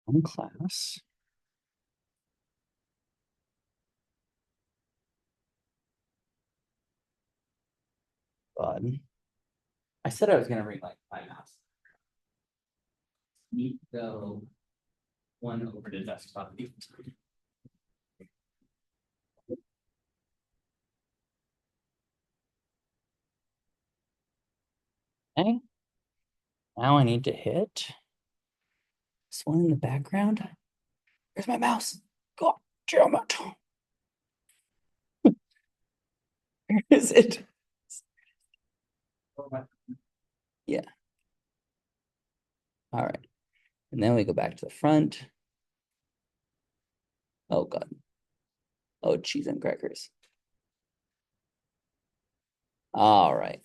On class. But I said I was going to bring like my mouse. Need to go one over to desktop. Okay. Now I need to hit this one in the background. Where's my mouse? God damn it. Where is it? Yeah. All right. And then we go back to the front. Oh, God. Oh, cheese and crackers. All right.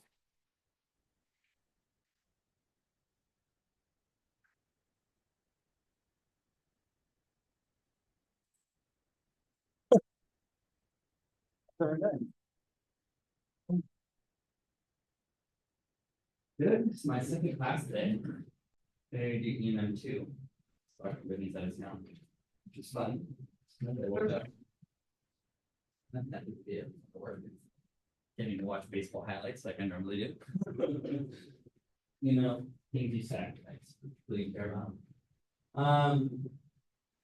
Good. It's my second class today. Today I do EM2. So I can release that as now, which is fun. I woke up. That would be it. Getting to watch baseball highlights like I normally do. You know, things you sacrifice, really care about.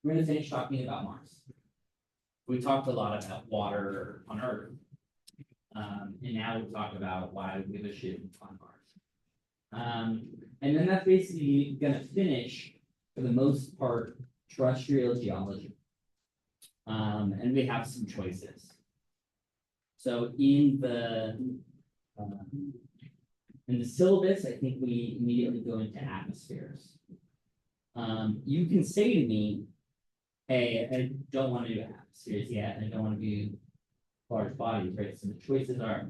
We're going to finish talking about Mars. We talked a lot about water on Earth. And now we'll talk about why we give a shit on Mars. And then that's basically going to finish, for the most part, terrestrial geology. And we have some choices. So in the syllabus, I think we immediately go into atmospheres. You can say to me, hey, I don't want to do atmospheres yet. I don't want to do large bodies, right? So the choices are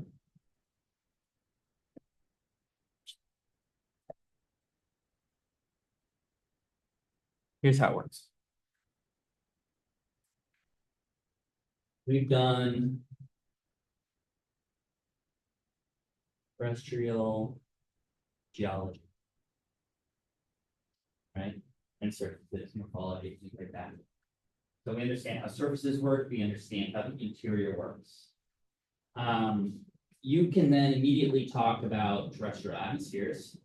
here's how it works. We've done terrestrial geology, right? And surfaces, morphology, things like that. So we understand how surfaces work, we understand how the interior works. You can then immediately talk about terrestrial atmospheres.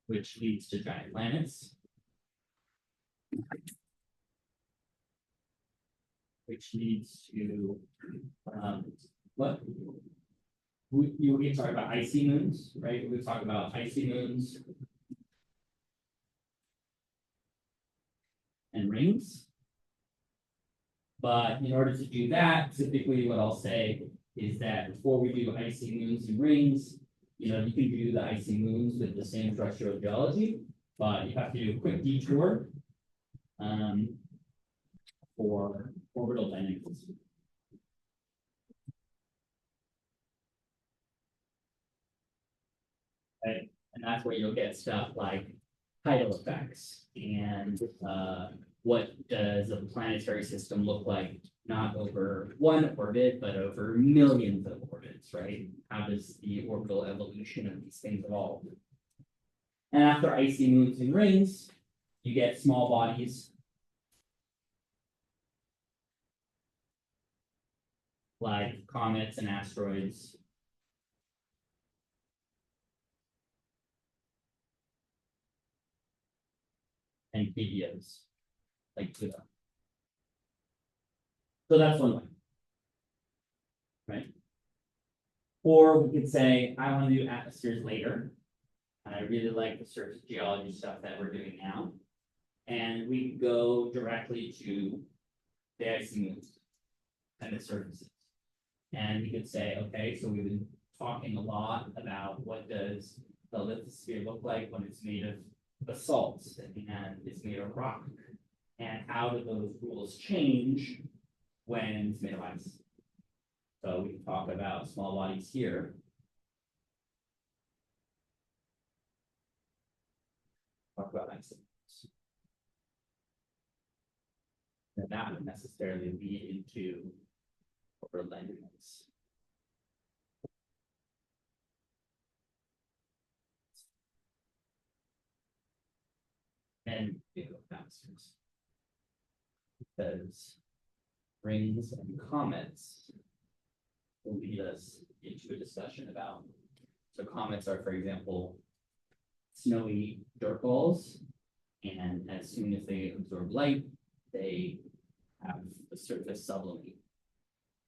Which leads to giant planets. Which leads to what? We talk about icy moons, right? We talk about icy moons and rings. But in order to do that, typically what I'll say is that before we do icy moons and rings, you can do the icy moons with the same terrestrial geology, but you have to do a quick detour for orbital dynamics. Right? And that's where you'll get stuff like tidal effects and what does a planetary system look like, not over one orbit, but over millions of orbits, right? How does the orbital evolution of these things evolve? And after icy moons and rings, you get small bodies like comets and asteroids. And videos like Pluto. So that's one way, right? Or we could say, I want to do atmospheres later. And I really like the surface geology stuff that we're doing now. And we go directly to the icy moons and the surfaces. And we could say, okay, so we've been talking a lot about what does the lithosphere look like when it's made of basalt and it's made of rock. And how do those rules change when it's made of ice? So we can talk about small bodies here. Talk about ice. And that would necessarily lead into orbital dynamics. atmospheres. Because rings and comets will lead us into a discussion about. So comets are, for example, snowy dirt balls, and as soon as they absorb light, they have the surface sublimate.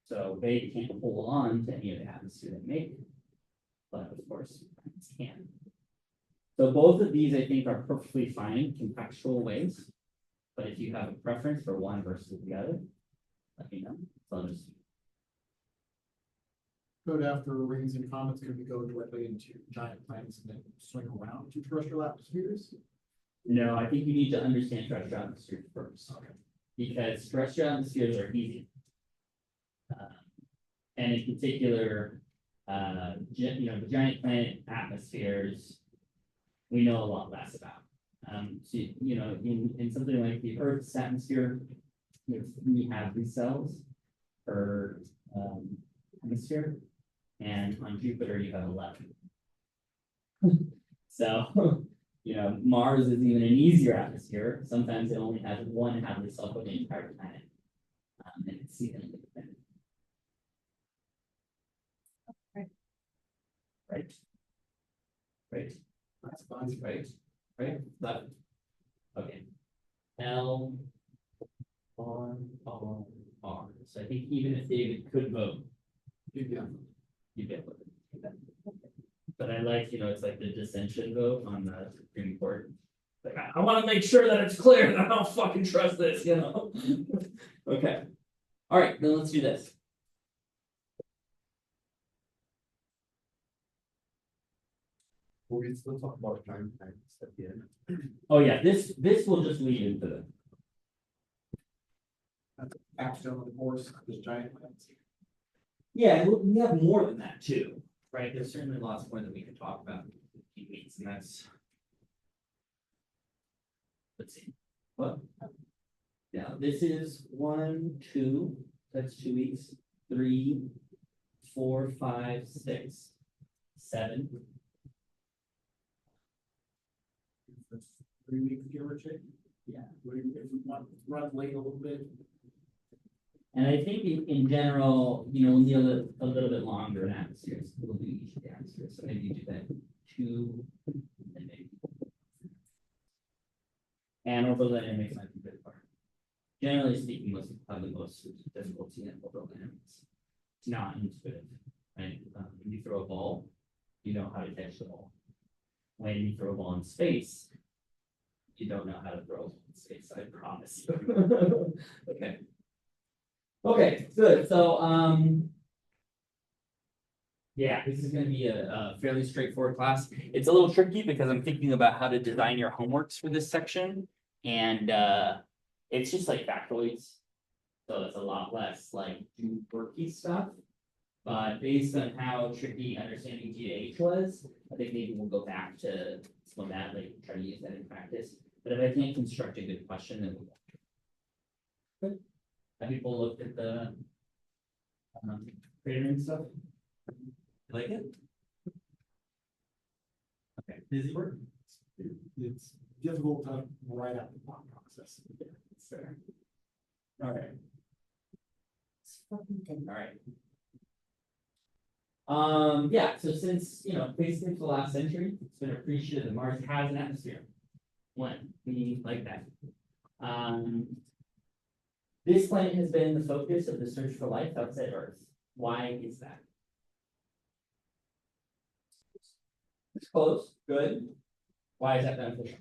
So they can't hold on to any of the atmosphere they make, but of course, planets can. So both of these, I think, are perfectly fine contextual ways. But if you have a preference for one versus the other, let me know. So I'll just. But after rings and comets, could we go directly into giant planets and then swing around to terrestrial atmospheres? No, I think you need to understand terrestrial atmospheres first. Okay. Because terrestrial atmospheres are easy. And in particular, the giant planet atmospheres, we know a lot less about. So, in something like the Earth's atmosphere, we have these cells per atmosphere, and on Jupiter you have 11. So, Mars is even an easier atmosphere. Sometimes it only has one habitable cell for the entire planet, and it's even independent. Right. That's fine. Right. Left. Okay. L R. So I think even if David could vote, Yeah. you'd be able to. But I like, it's like the dissension vote on the Supreme Court. Like, I want to make sure that it's clear that I don't fucking trust this, Okay. All right, then let's do this. We'll still talk about giant planets at the end. Oh yeah, this will just lead into the. After the course, there's giant planets. Yeah, we have more than that too, right? There's certainly lots more that we could talk about in a few weeks, and that's. Let's see. What? Yeah, this is 1, 2. That's 2 weeks. 3, 4, 5, 6, 7. 3 weeks, give or take. Yeah. If we want to run late a little bit. And I think in general, we'll need a little bit longer in atmospheres. We'll do each of the atmospheres. So maybe do that 2 and maybe. And orbital dynamics might be a bit hard. Generally speaking, probably the most difficulty in orbital dynamics. It's not intuitive, right? When you throw a ball, you know how to catch the ball. When you throw a ball in space, you don't know how to throw a ball in space. I promise you. Okay. Okay, good. So, yeah, this is going to be a fairly straightforward class. It's a little tricky because I'm thinking about how to design your homeworks for this section, and it's just like factoids, so it's a lot less like do worky stuff. But based on how tricky understanding GH was, I think maybe we'll go back to some of that, like try to use that in practice. But if I can't construct a good question, then we'll. Good. Have people looked at the cratering stuff? You like it? Okay. Busy work? It's difficult to write out the thought process. It's fair. All right. All right. Yeah, so since basically for the last century, it's been appreciated that Mars has an atmosphere. When we like that. This planet has been the focus of the search for life outside Earth. Why is that? It's close. Good. Why is that beneficial?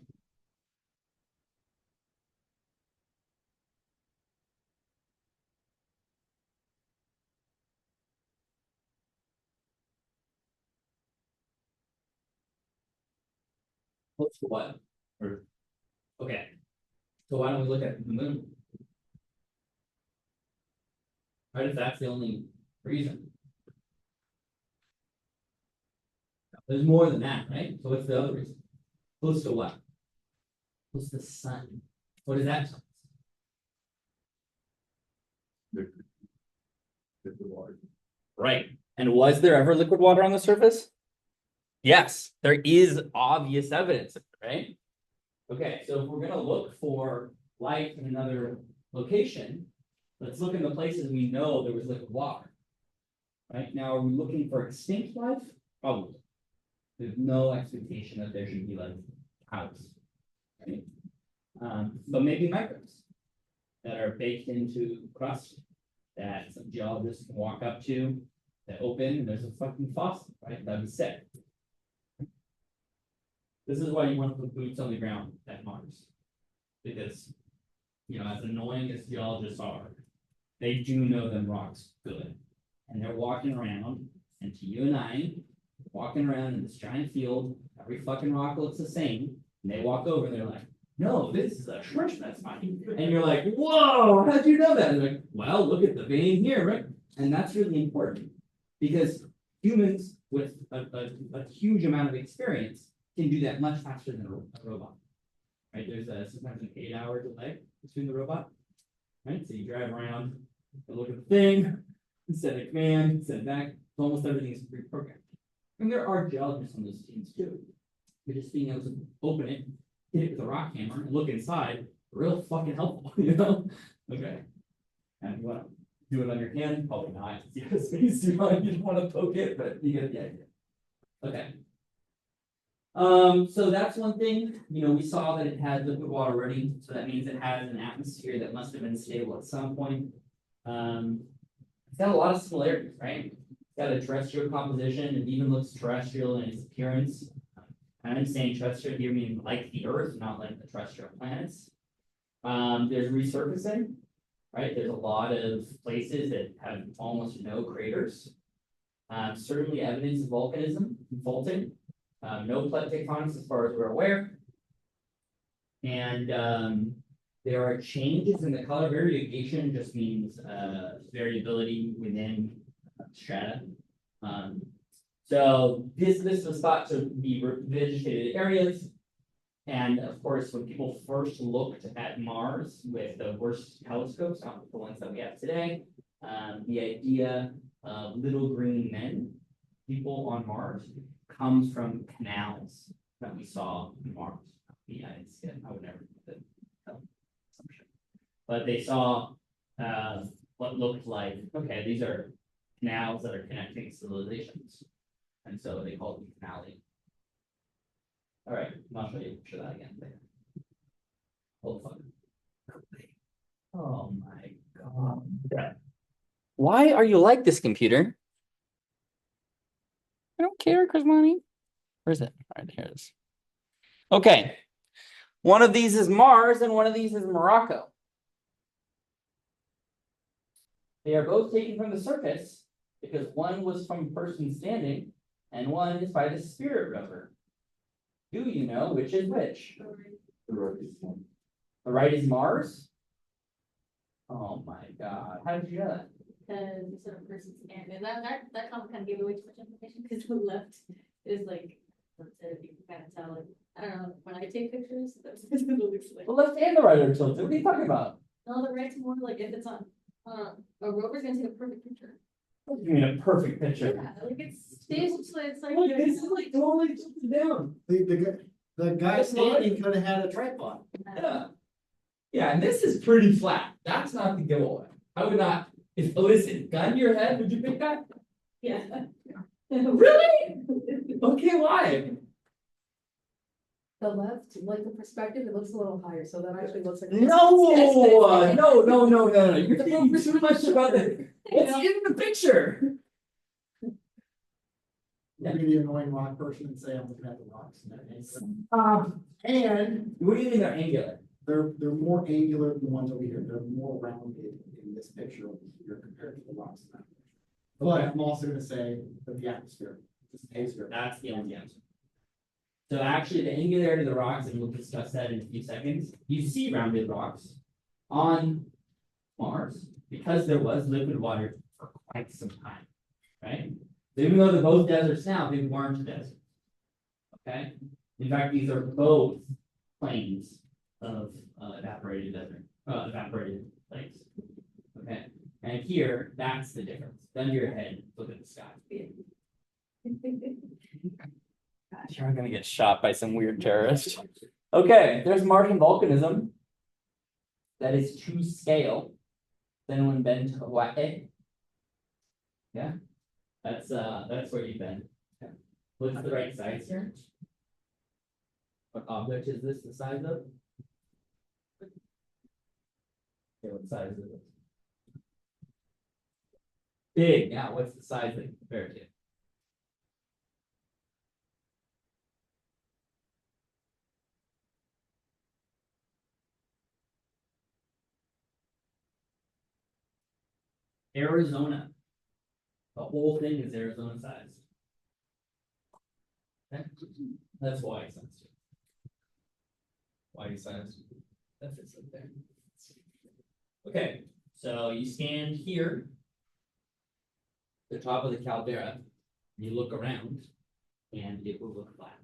Close to what? Okay. So why don't we look at the moon? Right, if that's the only reason. There's more than that, right? So what's the other reason? Close to what? Close to the sun. What is that? Liquid water. Right. And was there ever liquid water on the surface? Yes, there is obvious evidence, right? Okay, so if we're gonna look for life in another location, let's look in the places we know there was liquid water. Right, now, are we looking for extinct life? Probably. There's no expectation that there should be like cows. Right? But maybe microbes that are baked into crust that some geologists can walk up to, that open, and there's a fucking fossil, right? That'd be sick. This is why you want to put boots on the ground at Mars. Because, you know, as annoying as geologists are, they do know them rocks good. And they're walking around, and to you and I, walking around in this giant field, every fucking rock looks the same, and they walk over and they're like, no, this is a trench that's mine. And you're like, whoa, how'd you know that? And they're like, well, look at the vein here, right? And that's really important because humans with a huge amount of experience can do that much faster than a robot. Right? There's sometimes an 8-hour delay between the robot. Right? So you drive around, you look at the thing, send a command, send back. Almost everything is pre-programmed. And there are geologists on those teams too. But just being able to open it, hit it with a rock hammer, and look inside, real fucking helpful, you know? Okay. And you want to do it on your hand? Probably not. You have space too much. You don't want to poke it, but you get the idea. Okay. So that's one thing. You know, we saw that it had liquid water already, so that means it has an atmosphere that must have been stable at some point. It's got a lot of similarities, right? It's got a terrestrial composition. It even looks terrestrial in its appearance. And I'm saying terrestrial here meaning like the Earth, not like the terrestrial planets. There's resurfacing, right? There's a lot of places that have almost no craters. Certainly evidence of volcanism, faulting. No plate tectonics as far as we're aware. And there are changes in the color. Variegation just means variability within strata. So this was thought to be vegetated areas. And of course, when people first looked at Mars with the worst telescopes, not the ones that we have today, the idea of little green men, people on Mars, comes from canals that we saw on Mars. Yeah, I would never do that assumption. But they saw what looked like, okay, these are canals that are connecting civilizations. And so they call them canaling. All right, I'll show you a picture of that again. Oh, fun. Oh my God. Why are you like this, computer? I don't care, Krismani. Where is it? All right, here it is. Okay. One of these is Mars and one of these is Morocco. They are both taken from the surface because one was from a person standing and one is by the spirit rover. Do you know which is which? The right is Mars? Oh my God. How did you know that? Because the sort of person's hand, and that comment kind of gave away too much information because the left is like, let's say if you can kind of tell, like, I don't know, when I take pictures, that's what it looks like. The left and the right are tilted. What are you talking about? No, the right's more like if it's on, a rover's gonna take a perfect picture. What do you mean a perfect picture? Yeah, like it's stable, so it's like. Look, this is like totally tilted down. The guy standing could have had a tripod. Yeah. Yeah, and this is pretty flat. That's not the giveaway. I would not, listen, gun to your head, would you pick that? Yeah. Really? Okay, why? The left, like the perspective, it looks a little higher, so that actually looks like. No, you're thinking too much about it. What's in the picture? You're gonna be an annoying rock person and say, I'm looking at the rocks. And What do you mean they're angular? they're more angular than the ones over here. They're more rounded in this picture over here compared to the rocks in that picture. But I'm also gonna say that the atmosphere, this atmosphere. That's the only answer. So actually, the angularity of the rocks, and we'll discuss that in a few seconds, you see rounded rocks on Mars because there was liquid water for quite some time, right? So even though they're both deserts now, they weren't deserts. Okay? In fact, these are both plains of evaporated desert, evaporated lakes. Okay? And here, that's the difference. Bend your head, look at the sky. Gosh, you're gonna get shot by some weird terrorist. Okay, there's Martian volcanism. That is to scale. Has anyone been to Hawaii? Yeah, that's where you've been. Okay. What's the right size here? What object is this the size of? Okay, what size is it? Big, yeah, what's the size that you compare it to? Arizona. The whole thing is Arizona size. Okay, that's why size. Why size? That's it right there. Okay, so you stand here. The top of the caldera, you look around, and it will look flat.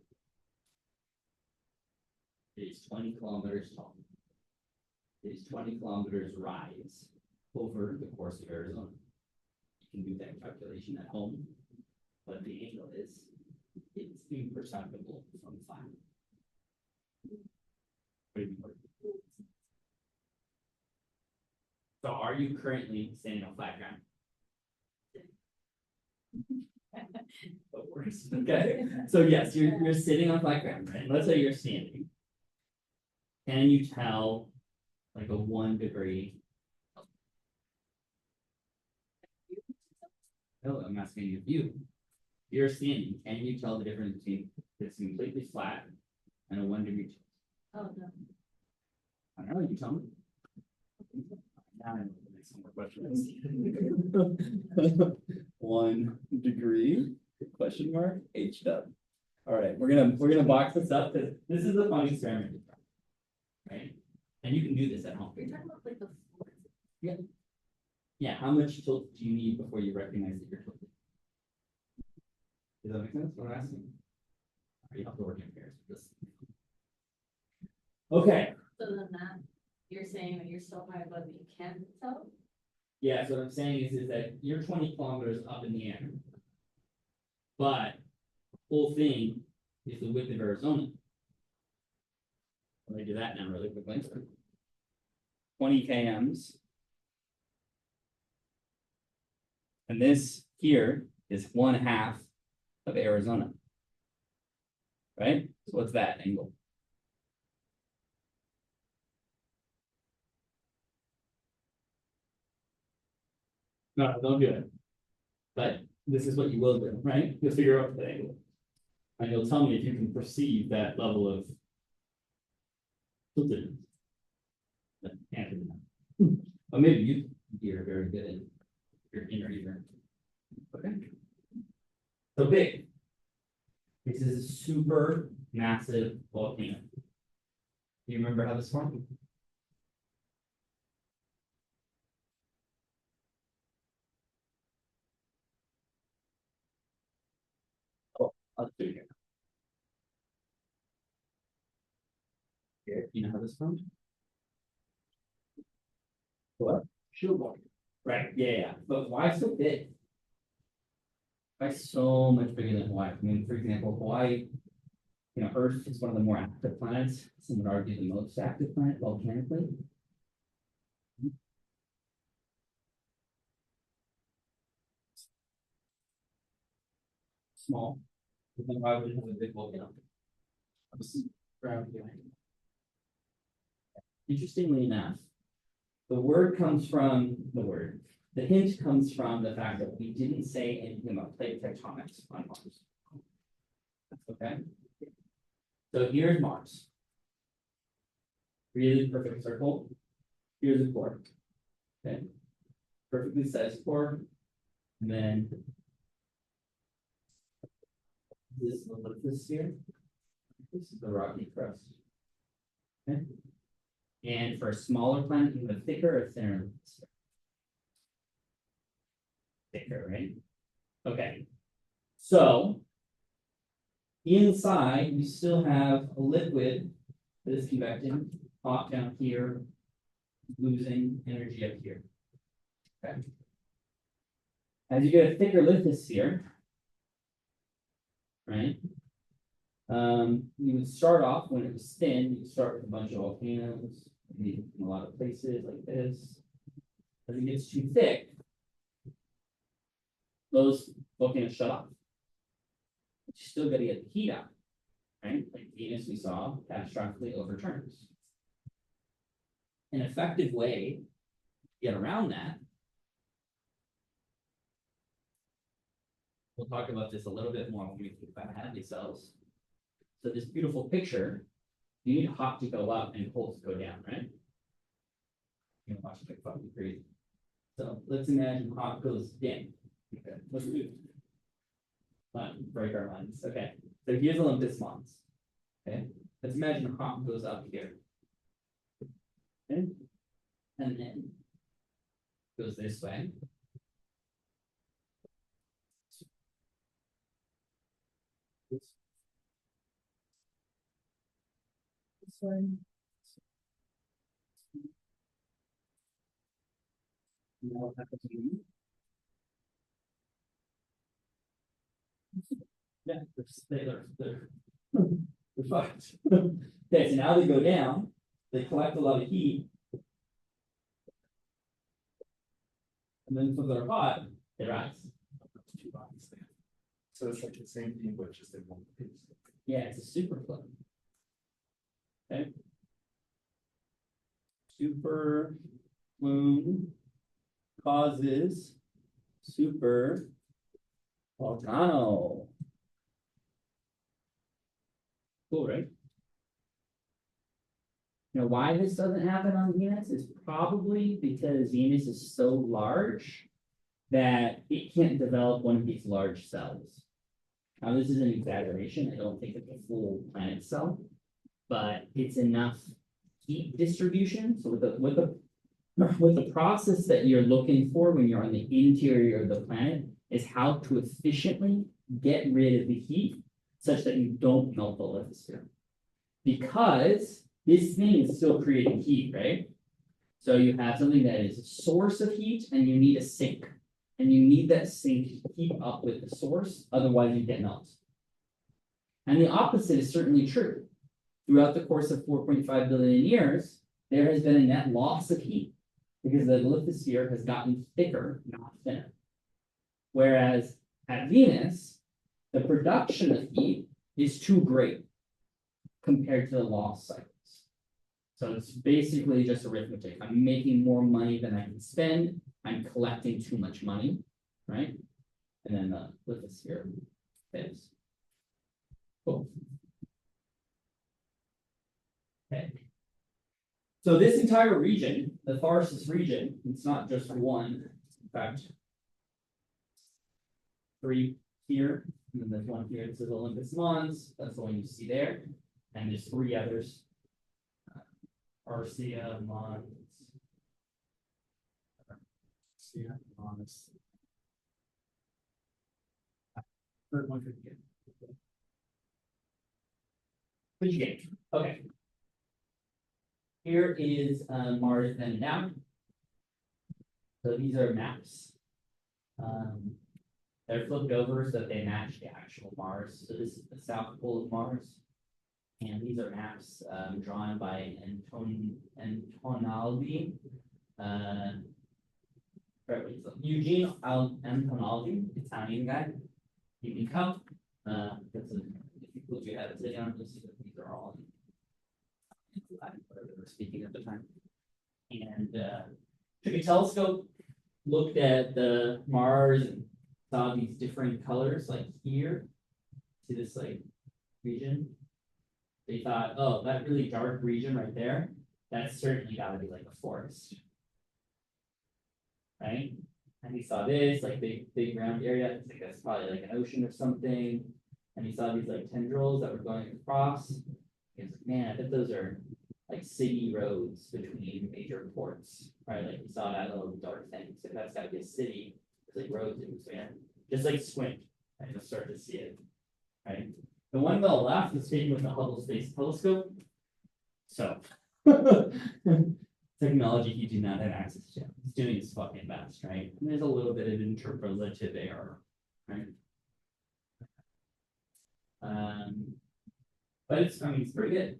It is 20 kilometers tall. It is 20 kilometers rise over the course of Arizona. You can do that calculation at home, but the angle is, it's imperceptible from flat. What do you think? So are you currently standing on flat ground? But worse, okay, so yes, you're sitting on flat ground, right? Let's say you're standing. Can you tell like a 1 degree? No, I'm asking you, if you're standing, can you tell the difference between it's completely flat and a 1 degree? Oh, no. I don't know, you tell me. Now I know the next more questions. 1 degree, question mark, H dub. All right, we're gonna box this up, because this is a fun experiment. Right? And you can do this at home. You're talking about like the floor. Yeah, how much tilt do you need before you recognize that you're tilted? Does that make sense? What I'm asking? You have to work in pairs with this. Okay, So then that, you're saying that you're so high above that you can't tell? yeah, so what I'm saying is that you're 20 kilometers up in the air. But the whole thing is the width of Arizona. Let me do that now really quickly. 20 kms. And this here is 1/2 of Arizona. Right? So what's that angle? No, don't do it. But this is what you will do, right? You'll figure out the angle. And you'll tell me if you can perceive that level of tilted. But can't do that. Or maybe you're very good at your inner ear. Okay. So big. This is a super massive volcano. Do you remember how this formed? Oh, I'll do it here. Here, you know how this formed? What? Sure. Right, yeah, but why so big? Why so much bigger than Hawaii? I mean, for example, Hawaii, Earth is one of the more active planets. Some would argue the most active planet volcanically. Small. But then why would it have a big volcano? Gravity. Interestingly enough, the hint comes from the fact that we didn't say anything about plate tectonics on Mars. Okay. So here's Mars. Really perfect circle. Here's a core. Okay. Perfectly sized core. And then this is the lithosphere here. This is the rocky crust. Okay. And for a smaller planet, you have a thicker or thinner lithosphere? Thicker, right? Okay. So inside, you still have a liquid that is convecting, hot down here, losing energy up here. Okay. As you get a thicker lithosphere, right? You would start off when it was thin, you start with a bunch of volcanoes, in a lot of places like this. As it gets too thick, those volcanoes shut off. But you still gotta get the heat out, right? Like Venus we saw catastrophically overturns. An effective way to get around that. We'll talk about this a little bit more when we think about Hadley cells. So this beautiful picture, you need hot to go up and cold to go down, right? You're gonna watch it like fucking crazy. So let's imagine hot goes down. Okay, let's do it. Break our minds. Okay, so here's Olympus Mons. Okay, let's imagine hot goes up here. Okay, and then goes this way. This one. Now what happens to you? Yeah, they're fucked. Okay, so now they go down, they collect a lot of heat. And then since they're hot, they rise. Two bodies there. So it's like the same thing, but just in one piece. Yeah, it's a super flow. Okay. Super plume causes super volcano. Cool, right? Now, why this doesn't happen on Venus is probably because Venus is so large that it can't develop one of these large cells. Now, this is an exaggeration. I don't think it's a full planet cell, but it's enough heat distribution. So with the process that you're looking for when you're on the interior of the planet is how to efficiently get rid of the heat such that you don't melt the lithosphere. Because this thing is still creating heat, right? So you have something that is a source of heat and you need a sink. And you need that sink to keep up with the source, otherwise you get melted. And the opposite is certainly true. Throughout the course of 4.5 billion years, there has been a net loss of heat because the lithosphere has gotten thicker, not thinner. Whereas at Venus, the production of heat is too great compared to the loss cycles. So it's basically just arithmetic. I'm making more money than I can spend. I'm collecting too much money, right? And then the lithosphere fails. Cool. Okay. So this entire region, the Tharsis region, it's not just one. In fact, 3 here, and then there's 1 here. This is Olympus Mons. That's the one you see there. And there's 3 others. Arcia, Mons. Yeah, honest. Third one could get. Which you get? Okay. Here is Mars then now. So these are maps. They're flipped over so that they match the actual Mars. So this is the south pole of Mars. And these are maps drawn by Antonaldi. Eugene Antonaldi, Italian guy. You can come. If you put your head down, you'll see that these are all in Latin, whatever they were speaking at the time. And took a telescope, looked at the Mars and saw these different colors, like here. See this like region? They thought, oh, that really dark region right there, that's certainly got to be like a forest. Right? And he saw this, like big round area. I think that's probably like an ocean or something. And he saw these like tendrils that were going across. He was like, man, I bet those are like city roads between major ports. Right? Like he saw that little dark thing. So that's got to be a city. There's like roads in between. Just like squint and you'll start to see it. Right? The one on the left is taken with the Hubble Space Telescope. So technology he did not have access to. He's doing his fucking best, right? And there's a little bit of interpolative error, right? But it's, I mean, it's pretty good.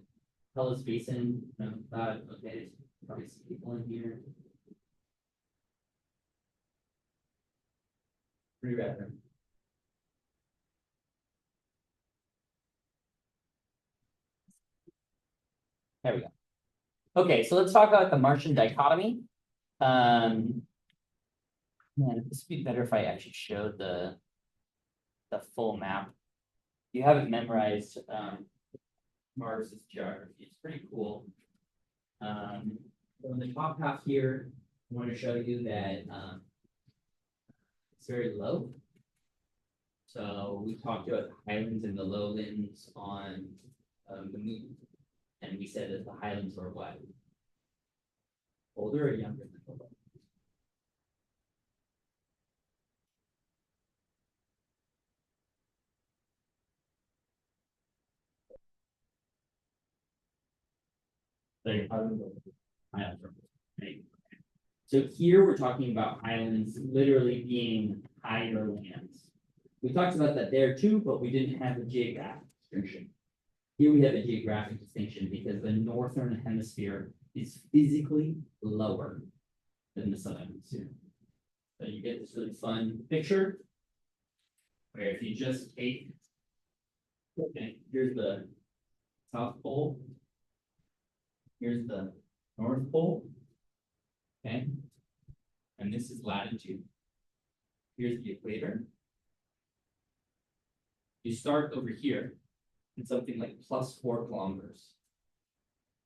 Hellas Basin, okay, probably some people in here. Pretty rad. There we go. Okay, so let's talk about the Martian dichotomy. Man, this would be better if I actually showed the full map. You haven't memorized Mars's geography. It's pretty cool. On the top half here, I want to show you that it's very low. So we talked about the highlands and the lowlands on the moon, and we said that the highlands were what? Older or younger than the lowlands? Highlands are older, right? So here we're talking about highlands literally being higher lands. We talked about that there too, but we didn't have a geographic distinction. Here we have a geographic distinction because the northern hemisphere is physically lower than the southern hemisphere. So you get this really fun picture where if you just take, okay, here's the South Pole, here's the North Pole, okay, and this is latitude. Here's the equator. You start over here in something like +4 kilometers.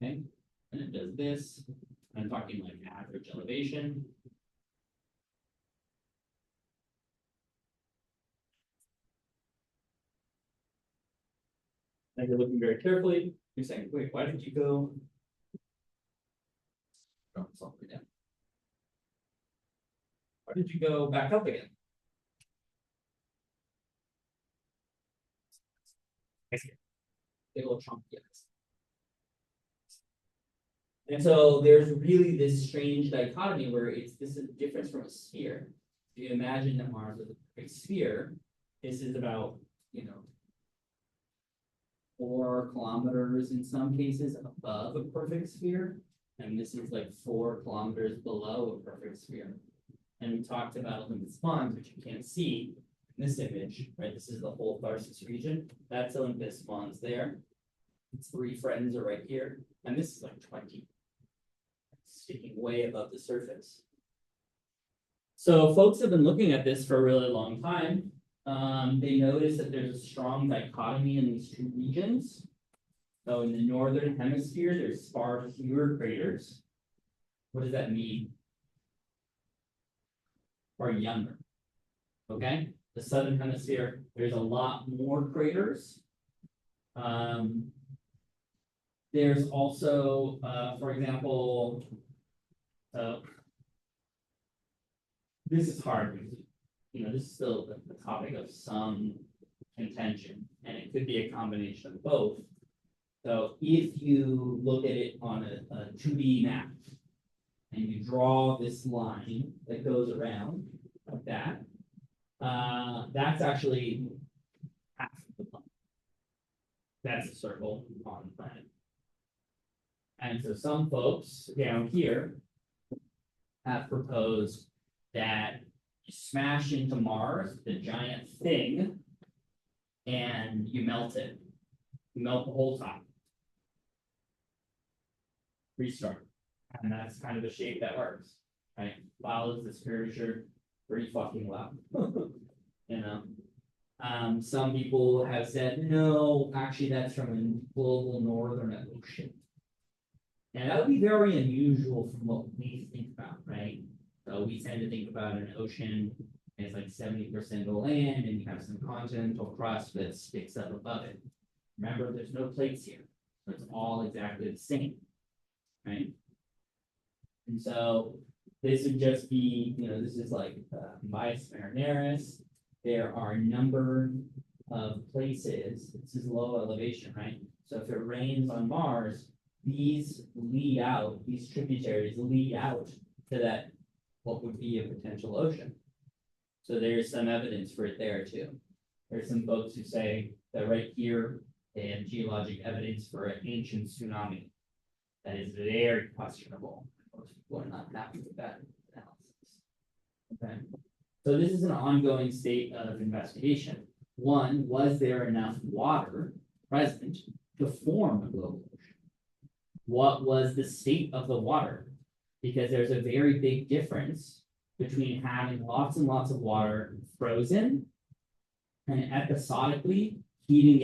Okay, and it does this. I'm talking like average elevation. And you're looking very carefully. You're saying, wait, why did you go? Drop this all the way down. Why did you go back up again? I see. Big old chunk, yes. And so there's really this strange dichotomy where this is a difference from a sphere. If you imagine that Mars is a perfect sphere, this is about, 4 kilometers in some cases above a perfect sphere. And this is like 4 kilometers below a perfect sphere. And we talked about Olympus Mons, which you can't see in this image, right? This is the whole Tharsis region. That's Olympus Mons there. Its 3 friends are right here. And this is like 20. Sticking way above the surface. So folks have been looking at this for a really long time. They notice that there's a strong dichotomy in these 2 regions. So in the northern hemisphere, there's far fewer craters. What does that mean? Or younger. Okay, the southern hemisphere, there's a lot more craters. There's also, for example, this is hard because, this is still the topic of some contention, and it could be a combination of both. So if you look at it on a 2D map, and you draw this line that goes around like that, that's actually half of the planet. That's a circle on the planet. And so some folks down here have proposed that you smash into Mars, the giant thing, and you melt it. You melt the whole top. Restart. And that's kind of a shape that works, right? Follows this curvature pretty fucking well. Some people have said, no, actually that's from a global northern ocean. And that would be very unusual from what we think about, right? So we tend to think about an ocean as like 70% of the land, and you have some continental crust that sticks up above it. Remember, there's no plates here, so it's all exactly the same, right? And so this would just be, this is like Bias Marinaris. There are a number of places, this is low elevation, right? So if it rains on Mars, these tributaries lead out to that, what would be a potential ocean. So there's some evidence for it there too. There's some folks who say that right here They have geologic evidence for an ancient tsunami. That is very questionable. Most people are not happy with that analysis. Okay, so this is an ongoing state of investigation. One, was there enough water present to form a global ocean? What was the state of the water? Because there's a very big difference between having lots and lots of water frozen and episodically heating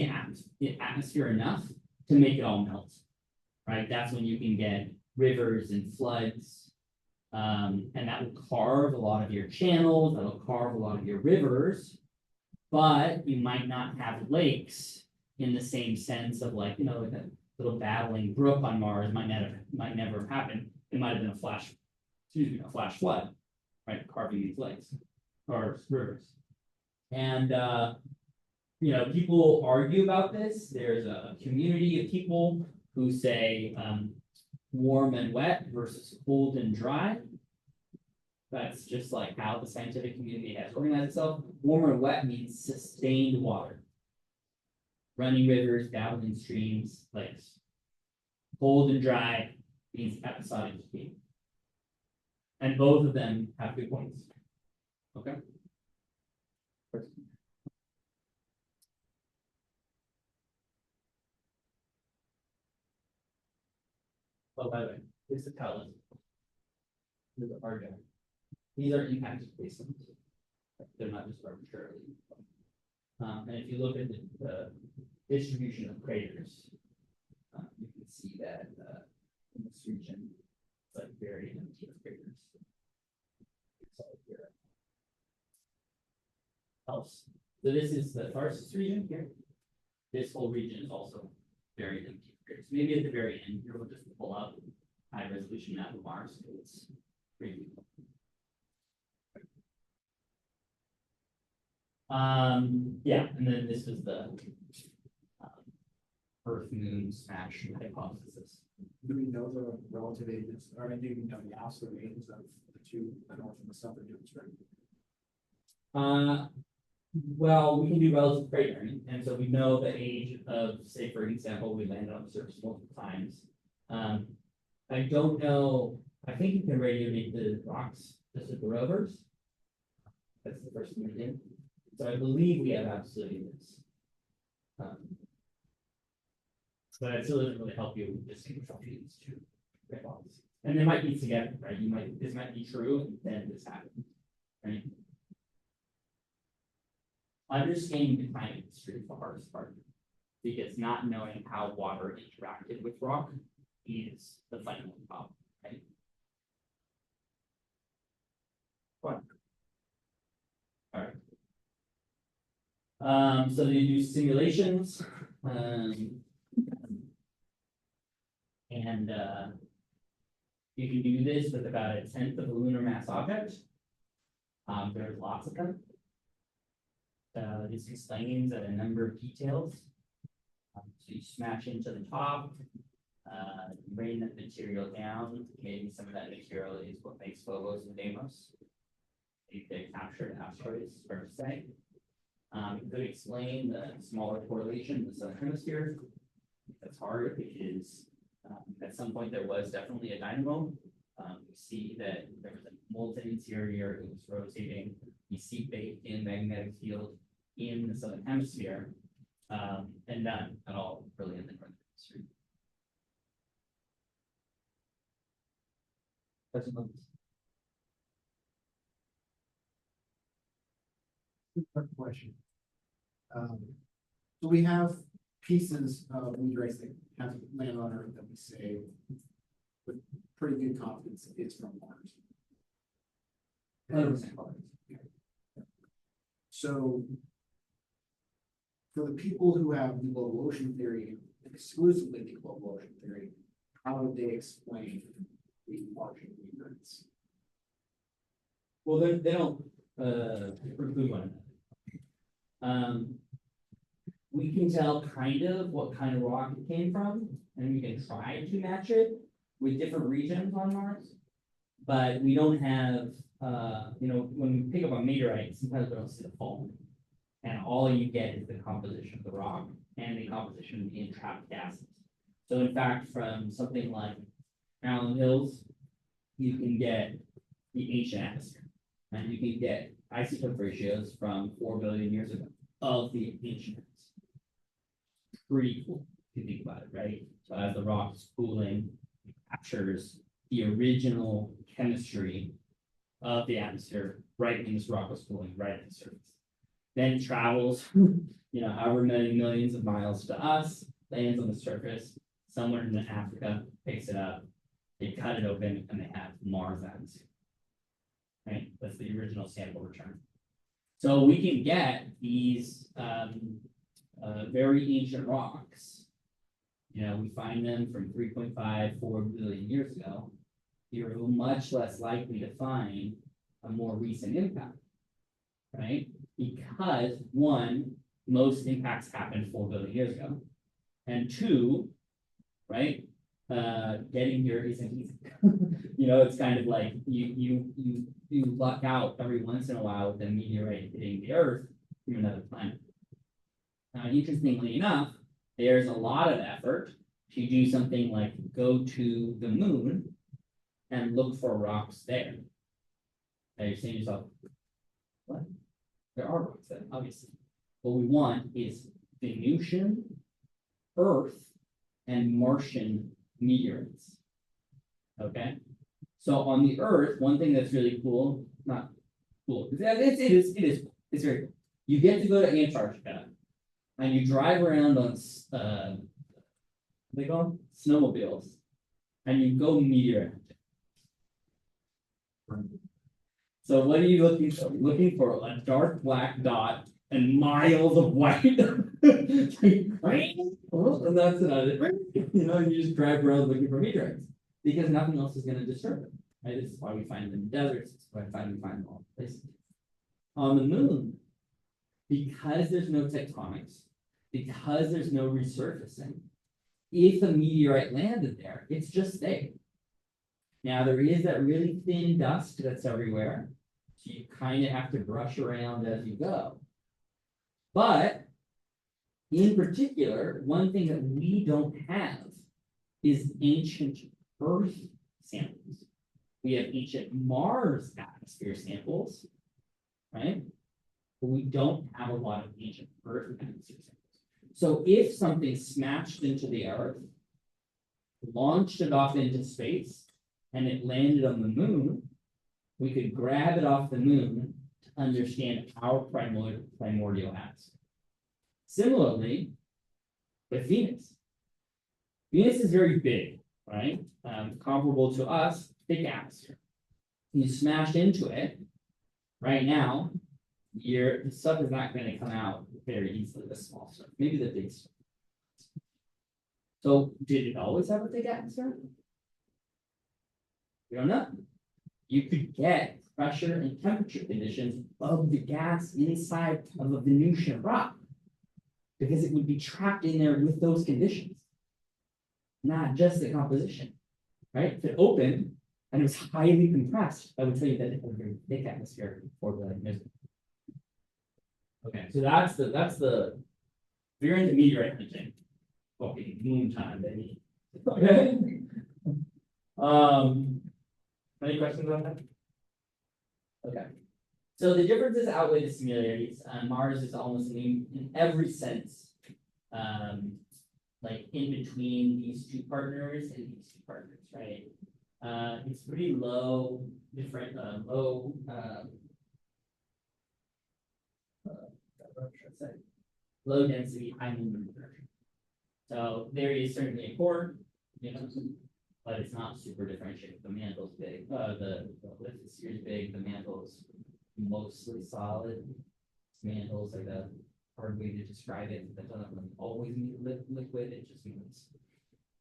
the atmosphere enough to make it all melt. Right? That's when you can get rivers and floods. And that will carve a lot of your channels, that'll carve a lot of your rivers, but you might not have lakes in the same sense of like, you know, like a little babbling brook on Mars might never have happened. It might have been a flash flood, right? Carving these lakes or rivers. And you know, people argue about this. There's a community of people who say warm and wet versus cold and dry. That's just like how the scientific community has organized itself. Warm and wet means sustained water. Running rivers, babbling streams, lakes. Cold and dry means episodic heat. And both of them have good points. Okay. Oh, by the way, this is how this is our guy. These are impacted basins. They're not just arbitrarily. And if you look at the distribution of craters, you can see that in this region, it's like very empty of craters. So here. Else. So this is the Tarsus region here. This whole region is also very empty of craters. Maybe at the very end here, we'll just pull up high resolution map of Mars. So it's pretty beautiful. Yeah, and then this is the Earth Moon smash hypothesis. Do we know the relative ages, or do we know the absolute ages of the two, the north and the southern hemisphere? Well, we can do relative cratering, and so we know the age of, say, for example, we landed on the surface multiple times. I don't know. I think you can radiate the rocks just with the rovers. That's the first thing we did. So I believe we have absolute units. But it still doesn't really help you with just constructing these two hypotheses. And they might be together, right? This might be true, and then this happened, right? Understanding the climate history is the hardest part, because not knowing how water interacted with rock is the fundamental problem, right? Fine. All right. So they do simulations, and you can do this with about 1/10 of a lunar mass object. There's lots of them. This explains a number of details. So you smash into the top, rain that material down. Maybe some of that material is what makes Phobos and Deimos. They captured asteroids, hard to say. It could explain the smaller correlation in the southern hemisphere. That's hard because at some point there was definitely a dynamo. We see that there was a molten interior, it was rotating. You see baked in magnetic field in the southern hemisphere, and none at all really in the northern hemisphere. Question on this? Quick question. So we have pieces of meteorites that have landed on Earth that we say with pretty good confidence is from Mars. 100%. So for the people who have the global ocean theory, exclusively the global ocean theory, how would they explain the Martian meteorites? Well, they don't preclude one another. We can tell kind of what kind of rock it came from, and we can try to match it with different regions on Mars. But we don't have, when we pick up a meteorite, sometimes we don't see the fault. And all you get is the composition of the rock. and the composition of the entrapped gases. So in fact, from something like Allen Hills, you can get the ancient atmosphere, and you can get isotope ratios from 4 billion years ago of the ancient atmosphere. Pretty cool if you think about it, right? So as the rock is cooling, it captures the original chemistry of the atmosphere right when this rock was cooling, right at the surface. Then travels, however many millions of miles to us, lands on the surface, somewhere in Africa, picks it up, they cut it open, and they have Mars atmosphere. Right? That's the original sample return. So we can get these very ancient rocks. We find them from 3.5, 4 billion years ago. You're much less likely to find a more recent impact, right? Because one, most impacts happened 4 billion years ago, and two, right? Getting here isn't easy. It's kind of like you luck out every once in a while with a meteorite hitting the Earth from another planet. Now, interestingly enough, there's a lot of effort to do something like go to the moon and look for rocks there. Now you're saying to yourself, what? There are rocks there, obviously. What we want is Venusian, Earth, and Martian meteorites. Okay? So on the Earth, one thing that's really cool, not cool, it's very cool. You get to go to Antarctica and you drive around on what they call snowmobiles, and you go meteor hunting. So what are you looking for? You're looking for a dark black dot and miles of white. And that's another. You just drive around looking for meteorites because nothing else is going to disturb them. Right? This is why we find them in deserts. This is why we find them all places. On the moon, because there's no tectonics, because there's no resurfacing, if a meteorite landed there, it's just there. Now, there is that really thin dust that's everywhere, so you kind of have to brush around as you go. But, in particular, one thing that we don't have is ancient Earth samples. We have ancient Mars atmosphere samples, right? But we don't have a lot of ancient Earth atmosphere samples. So if something smashed into the Earth, launched it off into space, and it landed on the moon, we could grab it off the moon to understand our primordial atmosphere. Similarly, with Venus. Venus is very big, right? Comparable to us, big atmosphere. You smash into it, right now, the stuff is not going to come out very easily, the small stuff, maybe the big stuff. So, did it always have a big atmosphere? We don't know. You could get pressure and temperature conditions of the gas inside of a Venusian rock because it would be trapped in there with those conditions, not just the composition, right? If it opened and it was highly compressed, I would tell you that it had a very thick atmosphere for the Okay, so that's the if you're into meteorite hunting, okay, moon time, baby. Okay. Any questions on that? Okay. So the differences outweigh the similarities. Mars is almost in every sense, like in between these two partners and these two partners, right? It's pretty low, low density, high movement inertia. So there is certainly a core, but it's not super differentiated. The mantle's big. The lithosphere is big. The mantle is mostly solid. Mantle's like a hard way to describe it. That doesn't really always mean liquid. It just means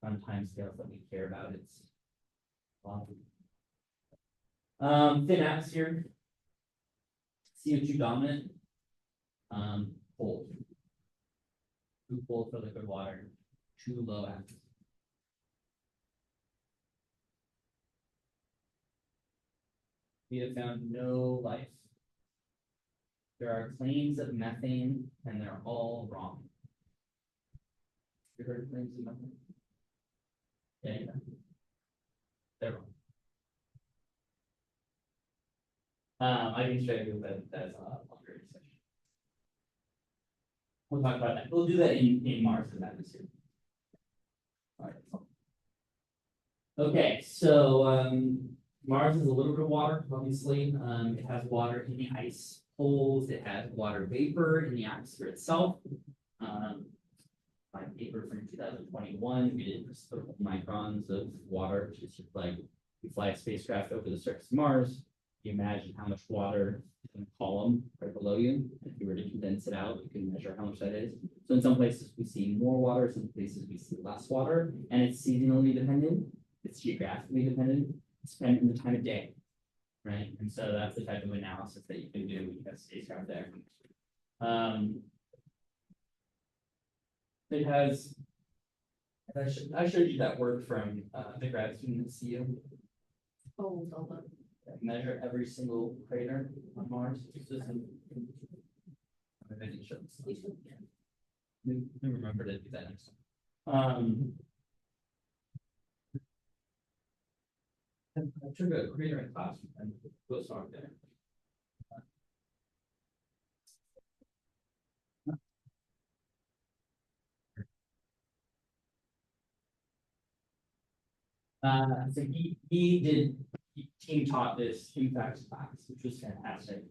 on time scales that we care about. It's thin atmosphere, CO2 dominant, cold. Too cold for liquid water, too low atmosphere. We have found no life. There are claims of methane, and they're all wrong. You heard things about that? Yeah, yeah. There. I can show you, but that's a longer discussion. We'll talk about that. We'll do that in Mars and atmosphere. All right. Okay, so Mars is a little bit of water, obviously. It has water in the ice holes. It has water vapor in the atmosphere itself. My paper from 2021, we did just a couple microns of water, which is just like we fly a spacecraft over the surface of Mars. You imagine how much water is in a column right below you. If you were to condense it out, you can measure how much that is. So in some places we see more water, some places we see less water, and it's seasonally dependent. It's geographically dependent. It's dependent on the time of day, right? And so that's the type of analysis that you can do when you have spacecraft there. It has. I showed you that work from the grad student at CU. Oh, hold on. Measure every single crater on Mars. It's just I didn't show this. Remember to do that next time. I took a crater in class and put song there. So he team taught this team facts class, which was fantastic.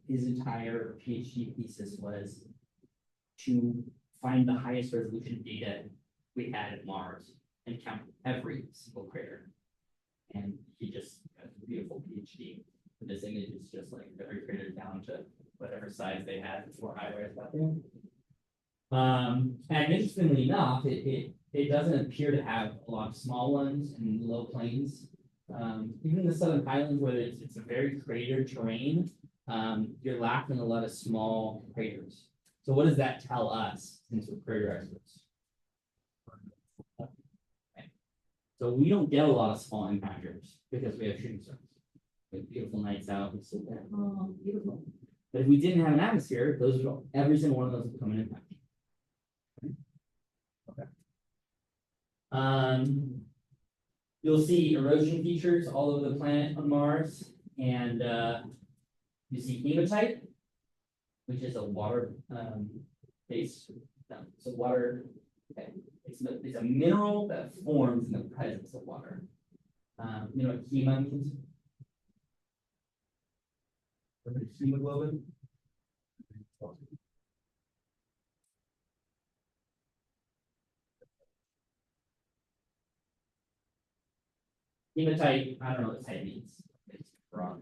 His entire PhD thesis was to find the highest resolution data we had at Mars and count every single crater. And he just got a beautiful PhD. This image is just like every crater down to whatever size they had before highways got there. And interestingly enough, it doesn't appear to have a lot of small ones and low plains. Even the Southern Highlands, where it's a very cratered terrain, you're lacking a lot of small craters. So what does that tell us, since we're crater experts? Okay. So we don't get a lot of small impactors because we have shooting stars. We have beautiful nights out, we sit there, oh, beautiful. But if we didn't have an atmosphere, those would every single one of those would come in impact. Okay. You'll see erosion features all over the planet on Mars, and you see hematite, which is a water base. So water, okay. It's a mineral that forms in the presence of water. You know what hema means? Hemoglobin. Hematite, I don't know what type means. It's wrong.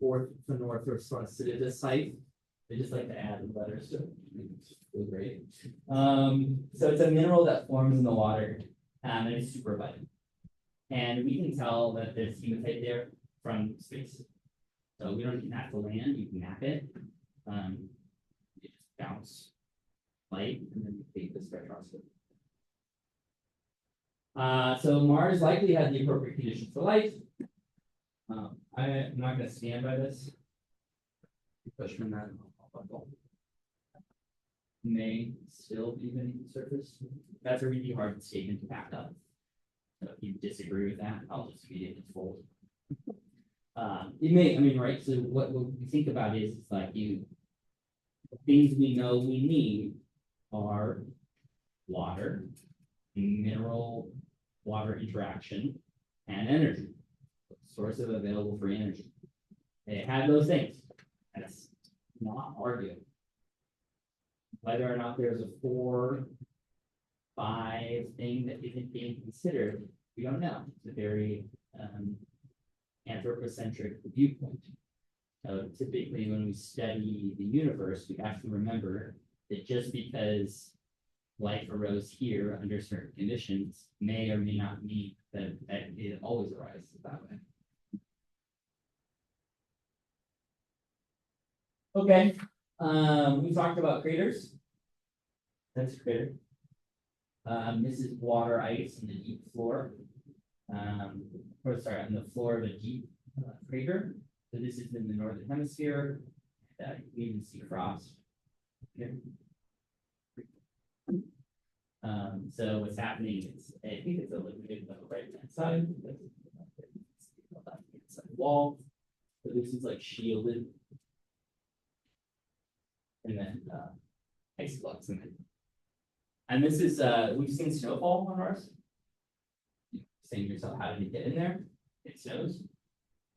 Fourth from north or site. They just like to add letters to it. It's really great. So it's a mineral that forms in the water, and it's super abundant. And we can tell that there's hematite there from space. So we don't even have to land, you can map it. You just bounce light and then you take the spectroscopy. So Mars likely had the appropriate conditions for life. I'm not going to stand by this. Push from that. May still be beneath the surface. That's a really hard statement to back up. So if you disagree with that, I'll just immediately fold. It may, I mean, right? So what we think about is like the things we know we need are water, mineral water interaction, and energy. Source of available free energy. They had those things. That's not arguable. Whether or not there's a 4, 5 thing that isn't being considered, we don't know. It's a very anthropocentric viewpoint. So typically when we study the universe, we have to remember that just because life arose here under certain conditions may or may not mean that it always arises that way. Okay, we talked about craters. That's a crater. This is water ice in the deep floor. Or sorry, on the floor of a deep crater. So this is in the northern hemisphere. You can see frost. Here. So what's happening is, I think it's a limited on the right hand side. Left-hand side wall, so this is like shielded. And then, ice blocks in it. And this is, we've seen snowfall on Mars. Saying to yourself, how did it get in there? It snows.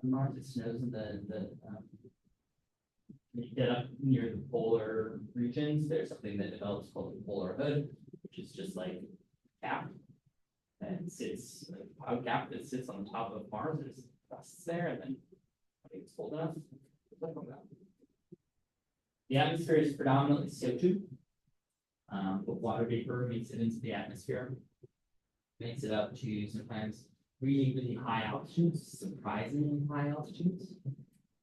On Mars, it snows in when you get up near the polar regions, there's something that develops called the polar hood, which is just like cap. And sits, like a cloud cap that sits on top of Mars, there's dust there, and then I think it's cold enough. The atmosphere is predominantly CO2. But water vapor makes it into the atmosphere. Makes it up to sometimes really, really high altitudes, surprisingly high altitudes.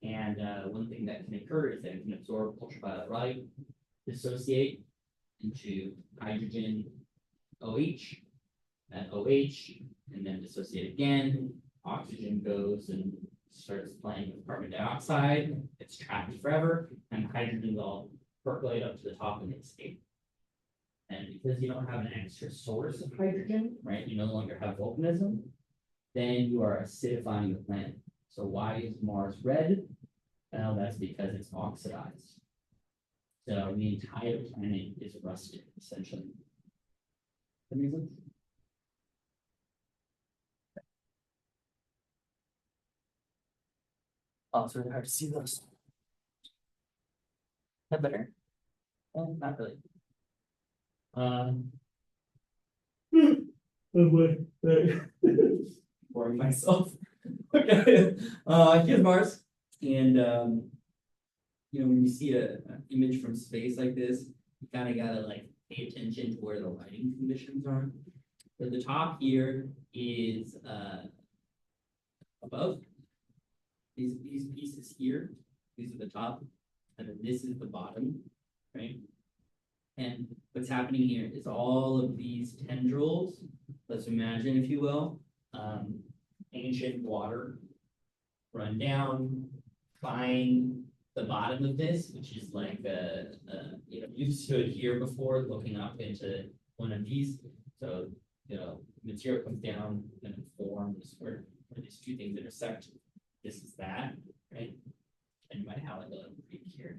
And one thing that can occur is that it can absorb ultraviolet light, dissociate into hydrogen OH, and OH, and then dissociate again. Oxygen goes and starts playing with carbon dioxide. It's trapped forever, and hydrogen will percolate up to the top and escape. And because you don't have an extra source of hydrogen, right, you no longer have volcanism, then you are acidifying the planet. So why is Mars red? Well, that's because it's oxidized. So the entire planet is rusted, essentially. That makes sense? Oh, it's really hard to see those. That better? Oh, not really. Boring myself. Okay. Here's Mars, and when you see an image from space like this, you kind of gotta like pay attention to where the lighting conditions are. So the top here is above. These pieces here, these are the top, and then this is the bottom, right? And what's happening here is all of these tendrils, let's imagine, if you will, ancient water run down, find the bottom of this, which is like you've stood here before looking up into one of these. So, material comes down and it forms where these two things intersect. This is that, right? And you might have like a little creek here,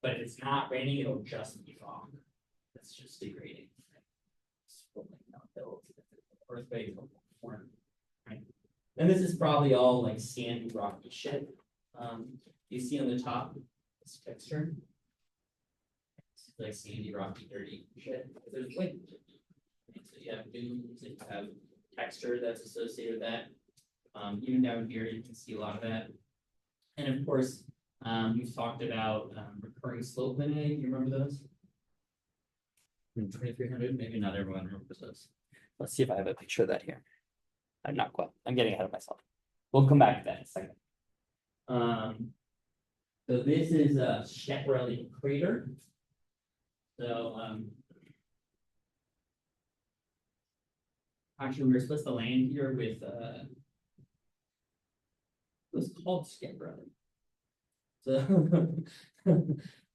but if it's not raining, it'll just be fog. That's just degrading. Earthquake, right? And this is probably all like sandy, rocky shit. You see on the top this texture. It's like sandy, rocky, dirty shit. There's wind. So you have dunes, and you have texture that's associated with that. Even down here, you can see a lot of that. And of course, we've talked about recurring slope lineae. You remember those? 2300, maybe not everyone remembers those. Let's see if I have a picture of that here. I'm not quite. I'm getting ahead of myself. We'll come back to that in a second. So this is a Schiaparelli crater. So actually, we were supposed to land here with it was called Schiaparelli. So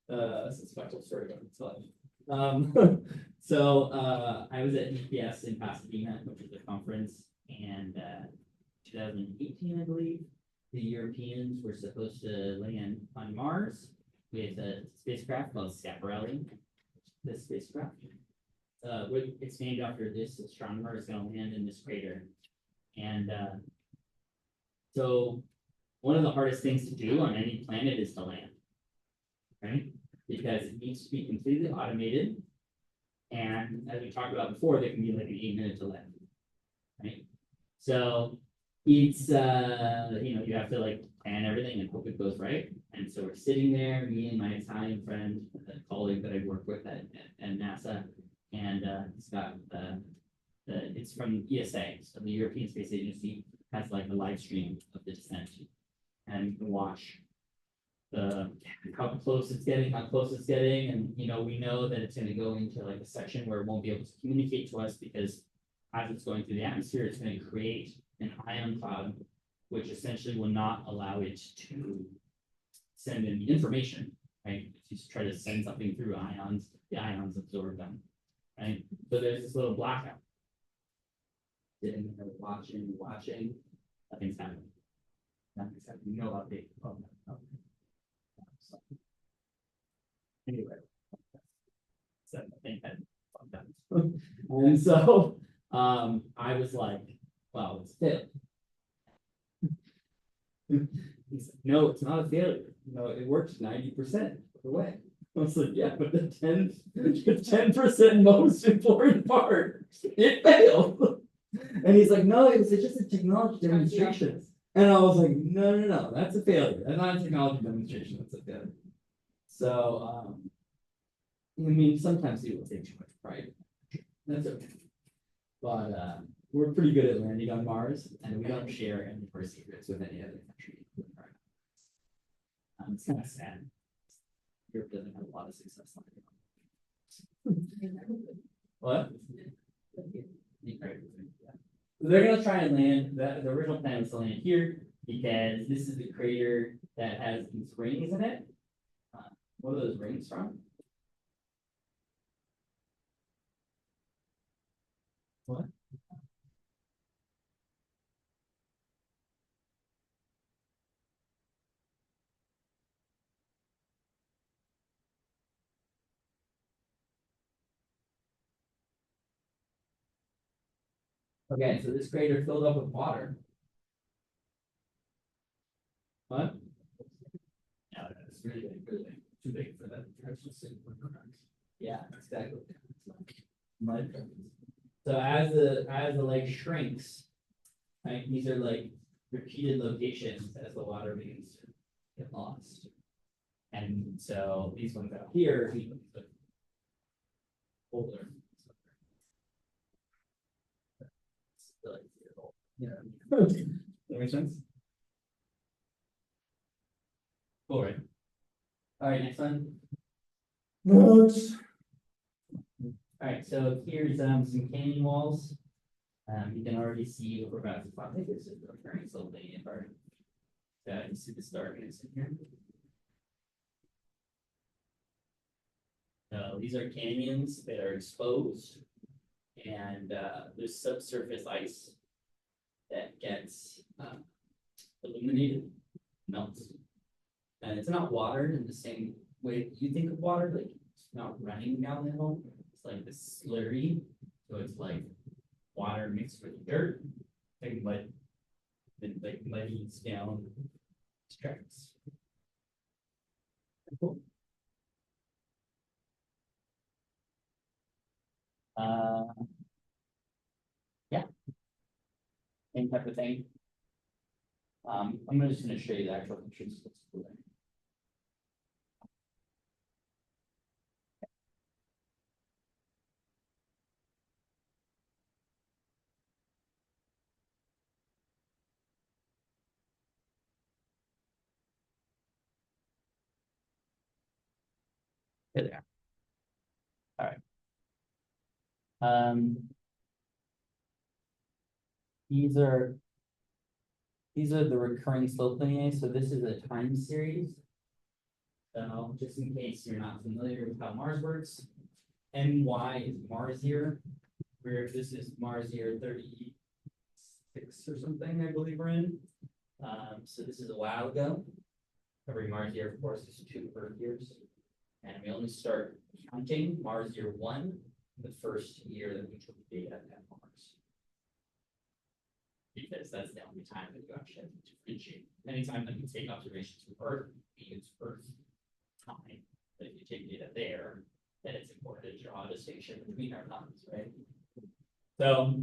that's a special story on its life. So I was at EPS in Pasadena, which is a conference, and 2018, I believe, the Europeans were supposed to land on Mars with a spacecraft called Schiaparelli. This spacecraft, it's named after this astronomer is going to land in this crater, and so one of the hardest things to do on any planet is to land, right? Because it needs to be completely automated. And as we talked about before, there can be like an 8-minute delay, right? So it's, you have to like plan everything and hope it goes right. And so we're sitting there, me and my Italian friend, a colleague that I work with at NASA, and it's got it's from ESA, so the European Space Agency has like a live stream of the descent. And you can watch how close it's getting, and we know that it's going to go into like a section where it won't be able to communicate to us because as it's going through the atmosphere, it's going to create an ion cloud, which essentially will not allow it to send in information, right? If you try to send something through ions, the ions absorb them, right? So there's this little blackout. Sitting there watching, nothing's happening. Nothing's happening, no update. Oh, no. So, anyway. So I think that fucked up. And so, I was like, well, it's failed. He's like, no, it's not a failure. No, it works 90% of the way. I was like, yeah, but the 10% most important part, it failed. And he's like, no, it's just a technology demonstration. And I was like, no, that's a failure. That's not a technology demonstration, that's a failure. So, I mean, sometimes people take too much pride. That's okay. But we're pretty good at landing on Mars, and we don't share any of our secrets with any other country. It's kind of sad. Europe doesn't have a lot of success on it. What? They're gonna try and land. The original plan was to land here because this is the crater that has these rings in it. What are those rings from? What? Okay, so this crater filled up with water. What? No, it's really big, really big. Too big for that. Yeah, exactly. Mud. So as the lake shrinks, right, these are like repeated locations as the water begins to get lost. And so these ones out here, these ones are older. Yeah. That makes sense? Cool, right? All right, next one. All right, so here's some canyon walls. You can already see what we're about to plot. I think this is the recurring Slovenian part. You see the darkness in here. These are canyons that are exposed, and there's subsurface ice that gets illuminated, melts. And it's not water in the same way you think of water, like it's not running down the hill. It's like this slurry. So it's like water mixed with dirt, like mud, then like muddies down tracks. Cool. Yeah. Same type of thing. I'm just gonna show you the actual pictures. Here they are. All right. These are the recurring slope lineae. So this is a time series. So just in case you're not familiar with how Mars works, MY is Mars year, where this is Mars year 36 or something, I believe we're in. So this is a while ago. Every Mars year, of course, is 2 Earth years. And we only start counting Mars year 1, the first year that we took data at Mars. Because that's the only time that you actually have to differentiate. Anytime that you take observations from Earth, we use Earth time. But if you take data there, then it's important to draw a distinction between our times, right? So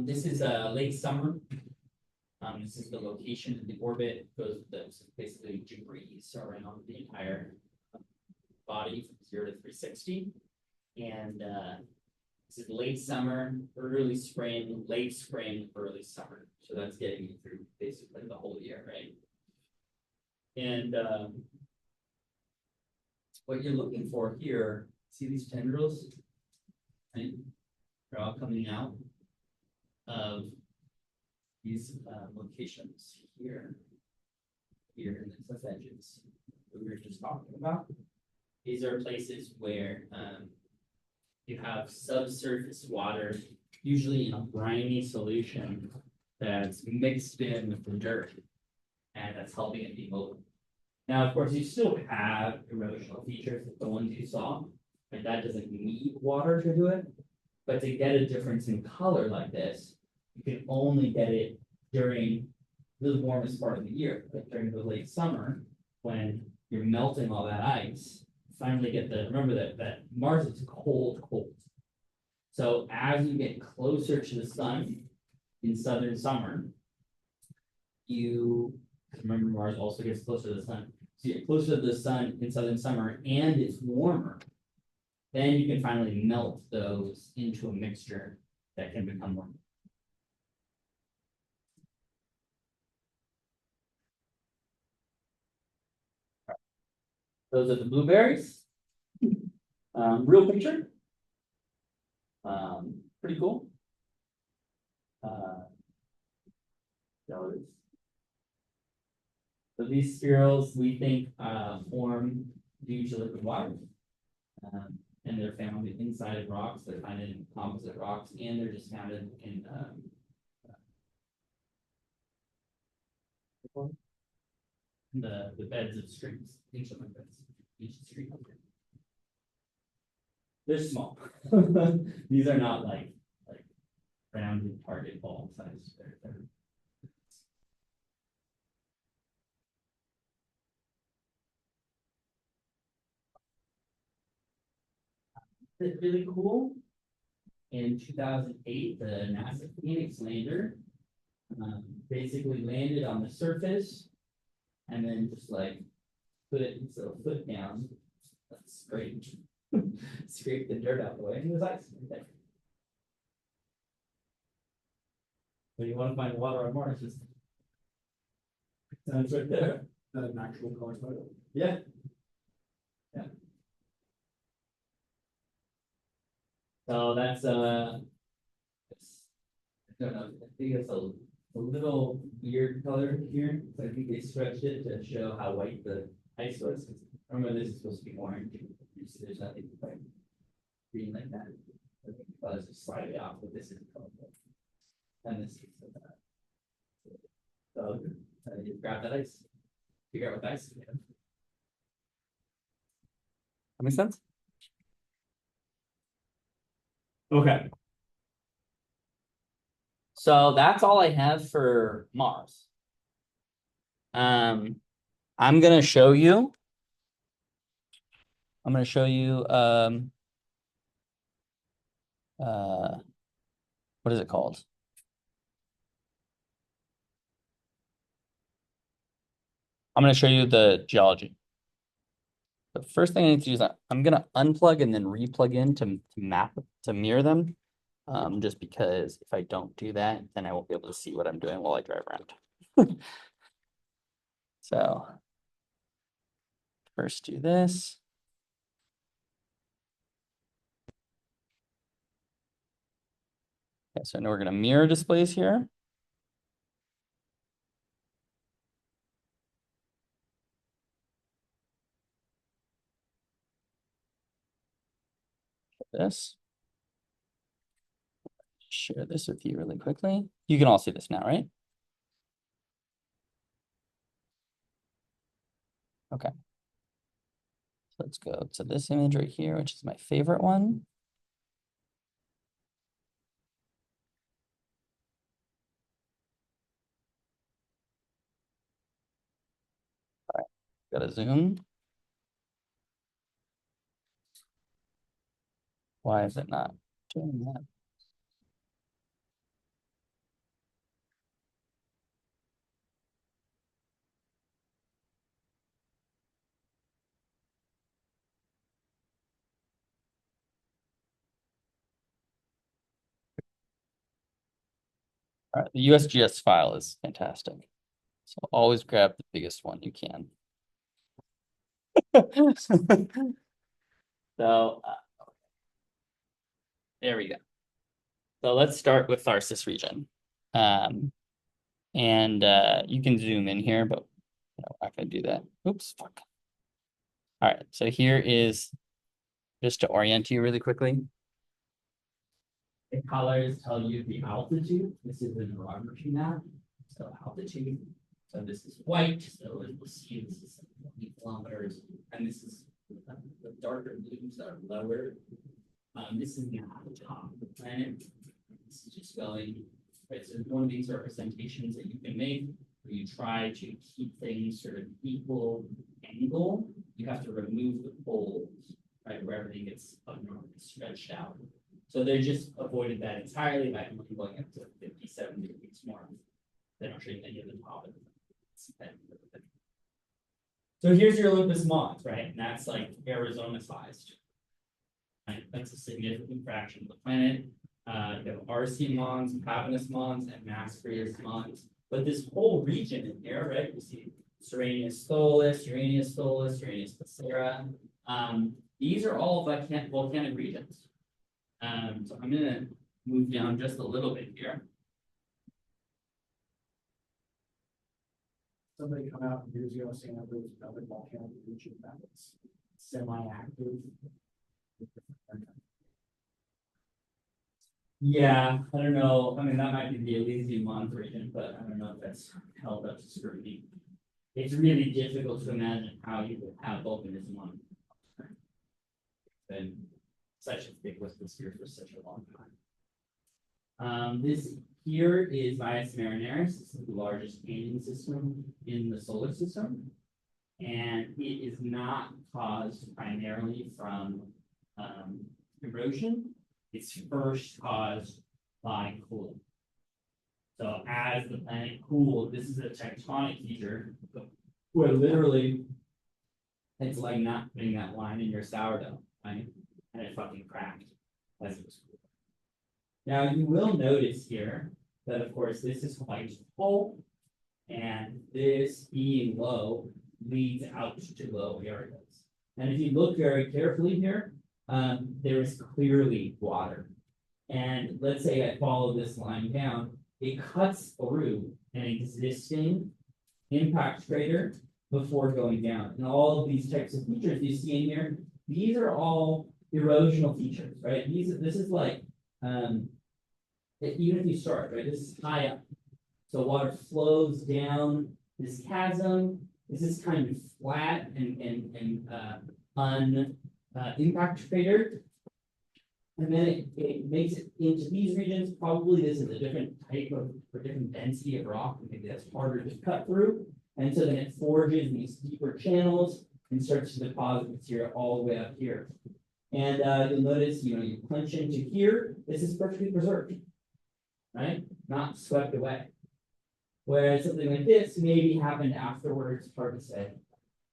this is late summer. This is the location of the orbit. Goes basically debris around the entire body from 0 to 360. And this is late summer, early spring, late spring, early summer. So that's getting you through basically the whole year, right? And what you're looking for here, see these tendrils? Right? They're all coming out of these locations here. here in the cliff edges that we were just talking about. These are places where you have subsurface water, usually in a briny solution that's mixed in with the dirt, and that's helping it be mobile. Now, of course, you still have erosional features like the ones you saw, but that doesn't need water to do it. But to get a difference in color like this, you can only get it during the warmest part of the year, like during the late summer, when you're melting all that ice. Finally get remember that Mars is cold. So as you get closer to the sun in southern summer, remember Mars also gets closer to the sun. So you get closer to the sun in southern summer and it's warmer. Then you can finally melt those into a mixture that can become warm. Those are the blueberries. Real picture. Pretty cool. So these spirals we think form due to liquid water. And they're found inside of rocks, they're found in composite rocks, and they're just found in the beds of streams, each stream. They're small. These are not like rounded target ball size. It's really cool. In 2008, the NASA Phoenix lander basically landed on the surface and then just like put its little foot down. That's great. Scrape the dirt out the way. And it was ice. When you want to find water on Mars, just sounds right there. An actual color photo. Yeah. So that's I don't know. I think it's a little weird color here. So I think they stretched it to show how white the ice was. Remember, this is supposed to be orange. So there's nothing quite green like that. I think it was just slightly off, but this is colorful. And this is so you grab that ice. Figure out what the ice is. That makes sense? Okay. So that's all I have for Mars. I'm gonna show you. What is it called? I'm going to show you the geology. The first thing I need to do is I'm going to unplug and then replug in to mirror them. Just because if I don't do that, then I won't be able to see what I'm doing while I drive around. So first do this. Okay, so now we're going to mirror displays here. This. Share this with you really quickly. You can all see this now, right? Okay. So let's go to this image right here, which is my favorite one. All right, got to zoom. Why is it not doing that? All right, the USGS file is fantastic. So always grab the biggest one you can. So there we go. So let's start with Tharsis region. And you can zoom in here, but No, I'm not gonna do that. Oops, fuck. All right, so here is just to orient you really quickly. The colors tell you the altitude. This is an aerography map. So altitude. So this is white. So we'll see this is 20 kilometers, and this is the darker blues that are lower. This is not the top of the planet. This is just going. Right, so one of these representations that you can make, where you try to keep things sort of equal angle. You have to remove the poles, right, where everything gets stretched out. So they just avoided that entirely by only going up to 57 degrees more. They don't show you any of the top of it. So here's your Olympus Mons, right? And that's like Arizona sized. Right? That's a significant fraction of the planet. You have RC Mons, Pavinus Mons, and Mascareus Mons. But this whole region in here, right? You see Serenius Tholis, Uranius Tholis, Uranius Placera. These are all volcanic regions. So I'm going to move down just a little bit here. Somebody come out years ago saying that there was another volcanic region that was semi-active. Yeah, I don't know. I mean, that might be the Elysian Mons region, but I don't know if that's held up to scrutiny. It's really difficult to imagine how you would have volcanism on been such a big list this year for such a long time. This here is Vias Marineris. This is the largest canyon system in the solar system. And it is not caused primarily from erosion. It's first caused by cooling. So as the planet cooled, this is a tectonic feature where literally it's like not putting that line in your sourdough, right? And it fucking cracked as it was cooled. Now you will notice here that of course this is quite full, and this being low leads out to low areas. And if you look very carefully here, there is clearly water. And let's say I follow this line down, it cuts through an existing impact crater before going down. And all of these types of features you see in here, these are all erosional features, right? This is like, even if you start, right, this is high up. So water flows down this chasm. This is kind of flat and impact crater. And then it makes it into these regions. Probably this is a different type of, or different density of rock. Maybe that's harder to cut through. And so then it forges these deeper channels and starts to deposit material all the way up here. And you'll notice, you punch into here, this is perfectly preserved, right? Not swept away. Whereas something like this maybe happened afterwards, hard to say.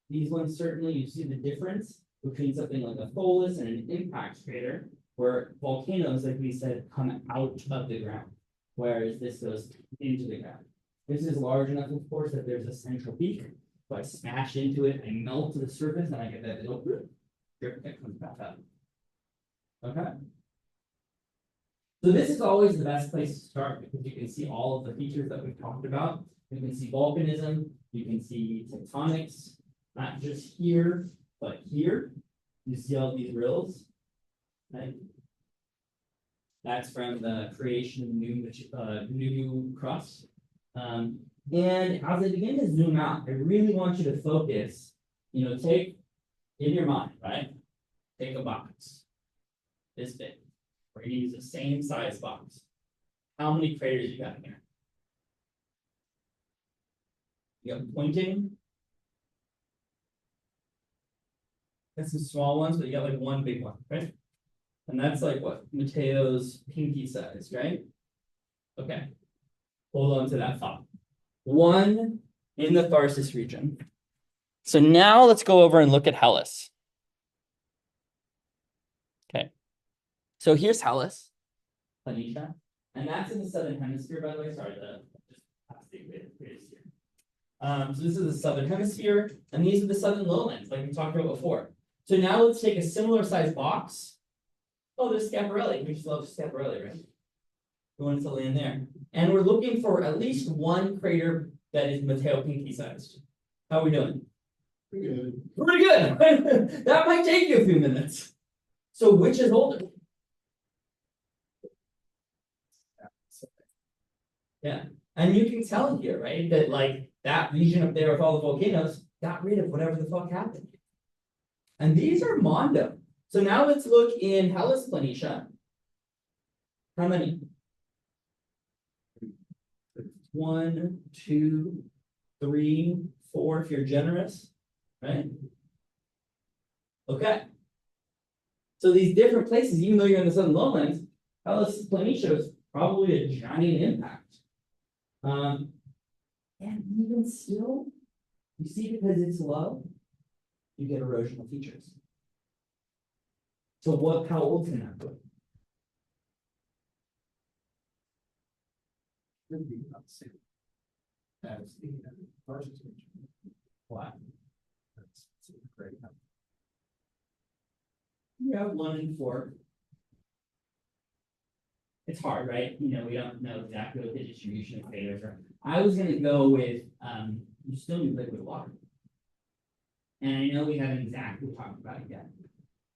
These ones certainly, you see the difference between something like a tholus and an impact crater, where volcanoes, like we said, come out of the ground, whereas this goes into the ground. This is large enough, of course, that there's a central peak. So I smash into it, I melt to the surface, and I get that little drip that comes back up. Okay. So this is always the best place to start because you can see all of the features that we've talked about. You can see volcanism, you can see tectonics, not just here, but here. You see all these rills, right? That's from the creation of new crust. And as I begin to zoom out, I really want you to focus, take in your mind, right? Take a box, this big. We're going to use the same size box. How many craters you got in here? You got pointing. That's some small ones, but you got like one big one, right? And that's like what? Mateo's pinky size, right? Okay. Hold on to that thought. One in the Tharsis region. So now let's go over and look at Hellas. Okay. So here's Hellas, Planitia, and that's in the southern hemisphere, by the way. Sorry, just past the equator here. So this is the southern hemisphere, and these are the southern lowlands, like we talked about before. So now let's take a similar size box. Oh, there's Schiaparelli. We just love Schiaparelli, right? We want it to land there. And we're looking for at least one crater that is Matteo Pinky sized. How are we doing? Pretty good. Pretty good. That might take you a few minutes. So which is older? Yeah, and you can tell here, right, that like that region up there with all the volcanoes got rid of whatever the fuck happened. And these are Mondo. So now let's look in Hellas Planitia. How many? 1, 2, 3, 4 if you're generous, right? Okay. So these different places, even though you're in the southern lowlands, Hellas Planitia is probably a giant impact. And even still, you see, because it's low, you get erosional features. So how old can that be? Should be about the same as the Parsons region. Wow. That's great. You have 1 and 4. It's hard, right? You know, we don't know exactly what the distribution of betas are. I was gonna go with, you still need liquid water. And I know we haven't exactly talked about it yet.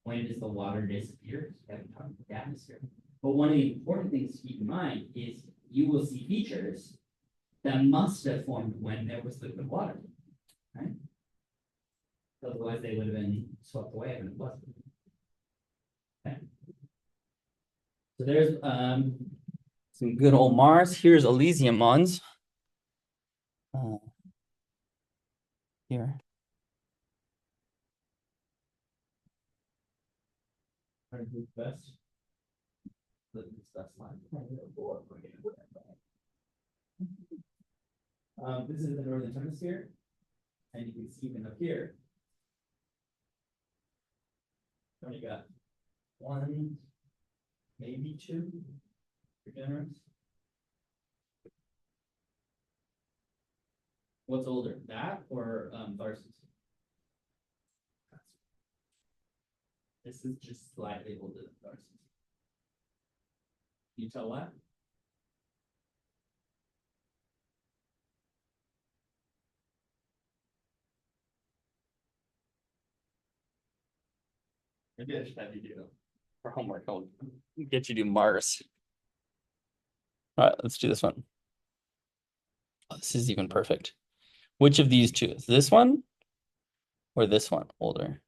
When does the water disappear? We haven't talked about the atmosphere. But one of the important things to keep in mind is you will see features that must have formed when there was liquid water, right? Otherwise, they would have been swept away when it wasn't. Okay. So there's some good old Mars. Here's Elysium Mons. Here. Who's best? This is the northern hemisphere, and you can see even up here. Only got 1, maybe 2. For generous. What's older, that or Tharsis? This is just slightly older than Tharsis. Can you tell that? Maybe I should have you do for homework. I'll get you to do Mars. All right, let's do this one. Oh, this is even perfect. Which of these two? Is this one or this one older?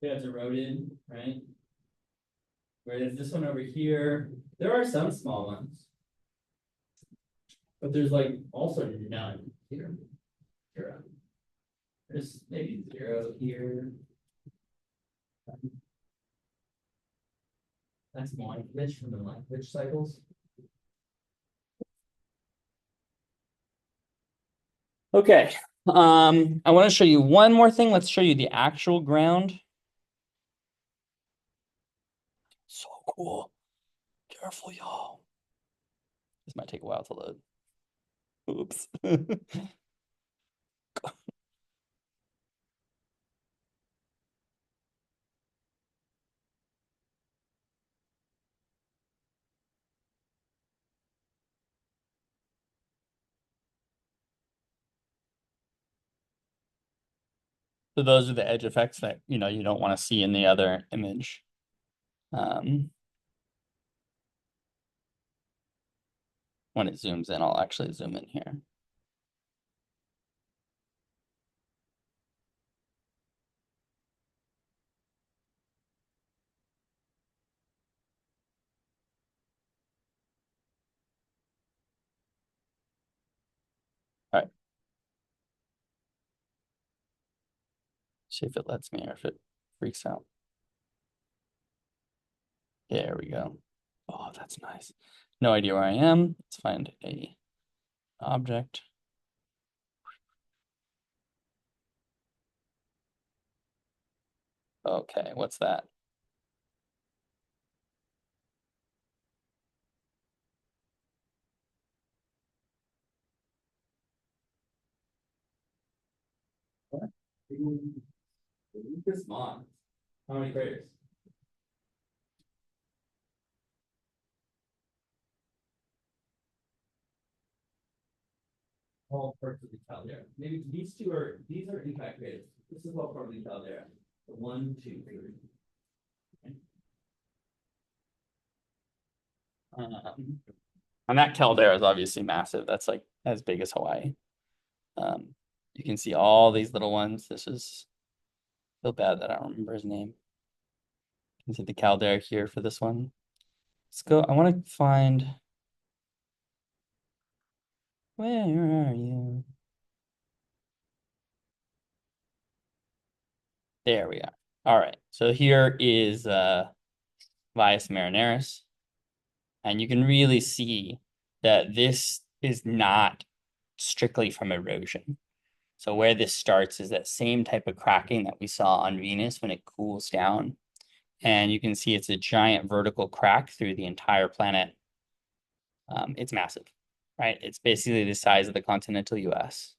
Yeah, it's eroded, right? Whereas this one over here, there are some small ones. But there's like also none here. 0. There's maybe 0 here. That's Monkfish from the Monkfish cycles. Okay. I want to show you one more thing. Let's show you the actual ground. So cool. Careful, y'all. This might take a while to load. Oops. So those are the edge effects that you don't want to see in the other image. When it zooms in, I'll actually zoom in here. All right. See if it lets me or if it freaks out. There we go. Oh, that's nice. No idea where I am. Let's find a object. Okay, what's that? This month. How many craters? All parts of the caldera. Maybe these are impact craters. This is all part of the caldera. So 1, 2, 3. And that caldera is obviously massive. That's like as big as Hawaii. You can see all these little ones. This is feel bad that I don't remember his name. You can see the caldera here for this one. Let's go. I want to find. Where are you? There we are. All right. So here is Vias Marineris. And you can really see that this is not strictly from erosion. So where this starts is that same type of cracking that we saw on Venus when it cools down. And you can see it's a giant vertical crack through the entire planet. It's massive, right? It's basically the size of the continental US.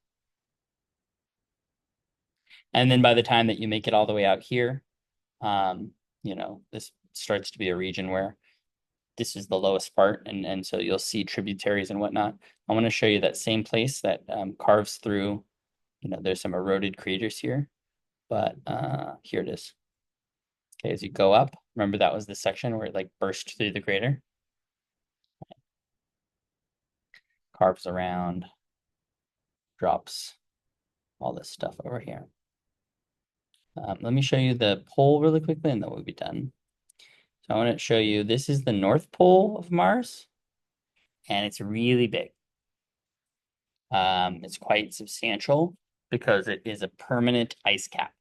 And then by the time that you make it all the way out here, this starts to be a region where this is the lowest part. And so you'll see tributaries and whatnot. I want to show you that same place that carves through, there's some eroded craters here, but here it is. Okay, as you go up, remember that was the section where it like burst through the crater. Carves around, drops all this stuff over here. Let me show you the pole really quickly and then we'll be done. So I want to show you, this is the North Pole of Mars, and it's really big. It's quite substantial because it is a permanent ice cap.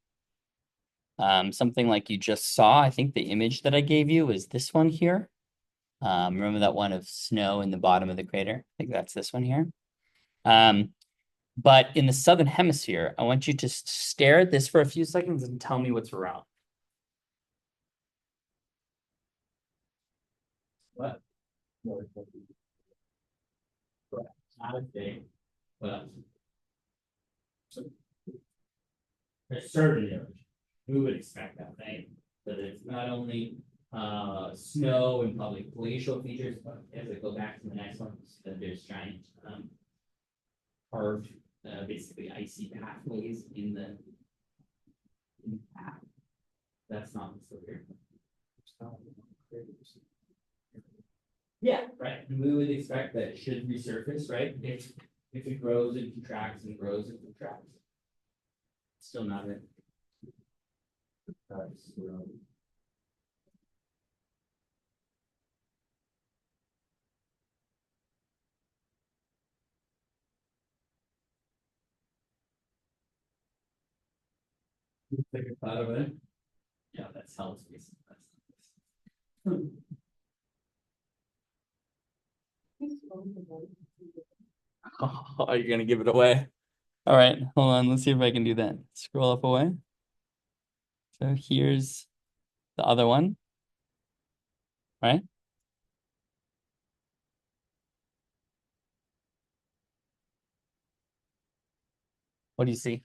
Something like you just saw, I think the image that I gave you is this one here. Remember that one of snow in the bottom of the crater? I think that's this one here. But in the southern hemisphere, I want you to stare at this for a few seconds and tell me what's wrong. What? Not a thing. Well, there's certainly erosion. We would expect that, right? That it's not only snow and probably glacial features, but as I go back to the next one, that there's giant carved, basically icy pathways in the path. That's not what's over here. Yeah, right. And we would expect that it should resurface, right? If it grows and contracts and grows and contracts. Still not it. Take a cloud over there. Yeah, that's hell space. Oh, are you gonna give it away? All right, hold on. Let's see if I can do that. Scroll up away. So here's the other one, right? What do you see?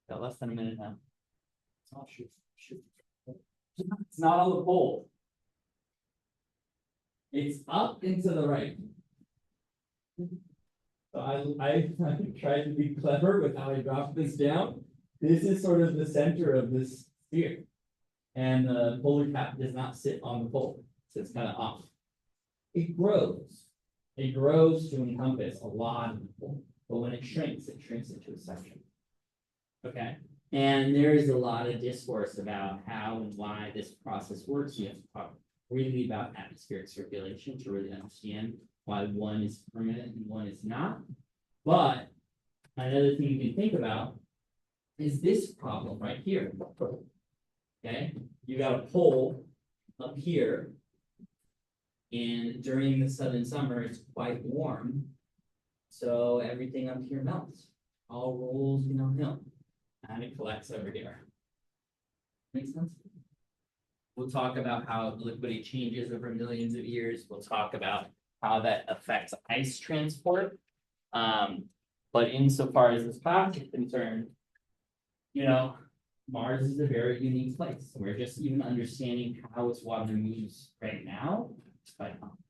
Got less than a minute now. It's not on the pole. It's up and to the right. So I tried to be clever with how I dropped this down. This is sort of the center of this sphere. And the polar cap does not sit on the pole. So it's kind of off. It grows. It grows to encompass a lot of the pole. But when it shrinks into a section. Okay. And there is a lot of discourse about how and why this process works. You have to talk really about atmospheric circulation to really understand why one is permanent and one is not. But another thing you can think about is this problem right here. Okay, you got a pole up here, and during the southern summer, it's quite warm. So everything up here melts, all rolls downhill, and it collects over here. Make sense? We'll talk about how liquidity changes over millions of years. We'll talk about how that affects ice transport. But insofar as this class is concerned, you know, Mars is a very unique place. We're just even understanding how its water moves right now. It's quite complex.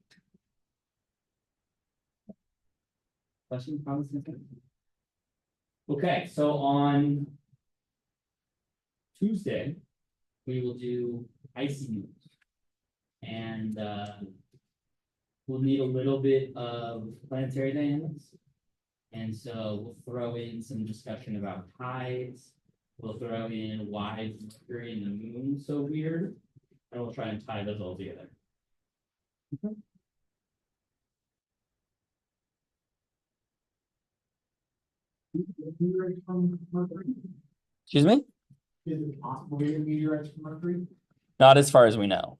Question, comments? Okay, so on Tuesday, we will do icy moves. And we'll need a little bit of planetary dynamics. And so we'll throw in some discussion about tides. We'll throw in why Mercury and the moon so weird. And we'll try and tie those all together. Meteorites from Mercury? Excuse me? Is it possible to get meteorites from Mercury? Not as far as we know.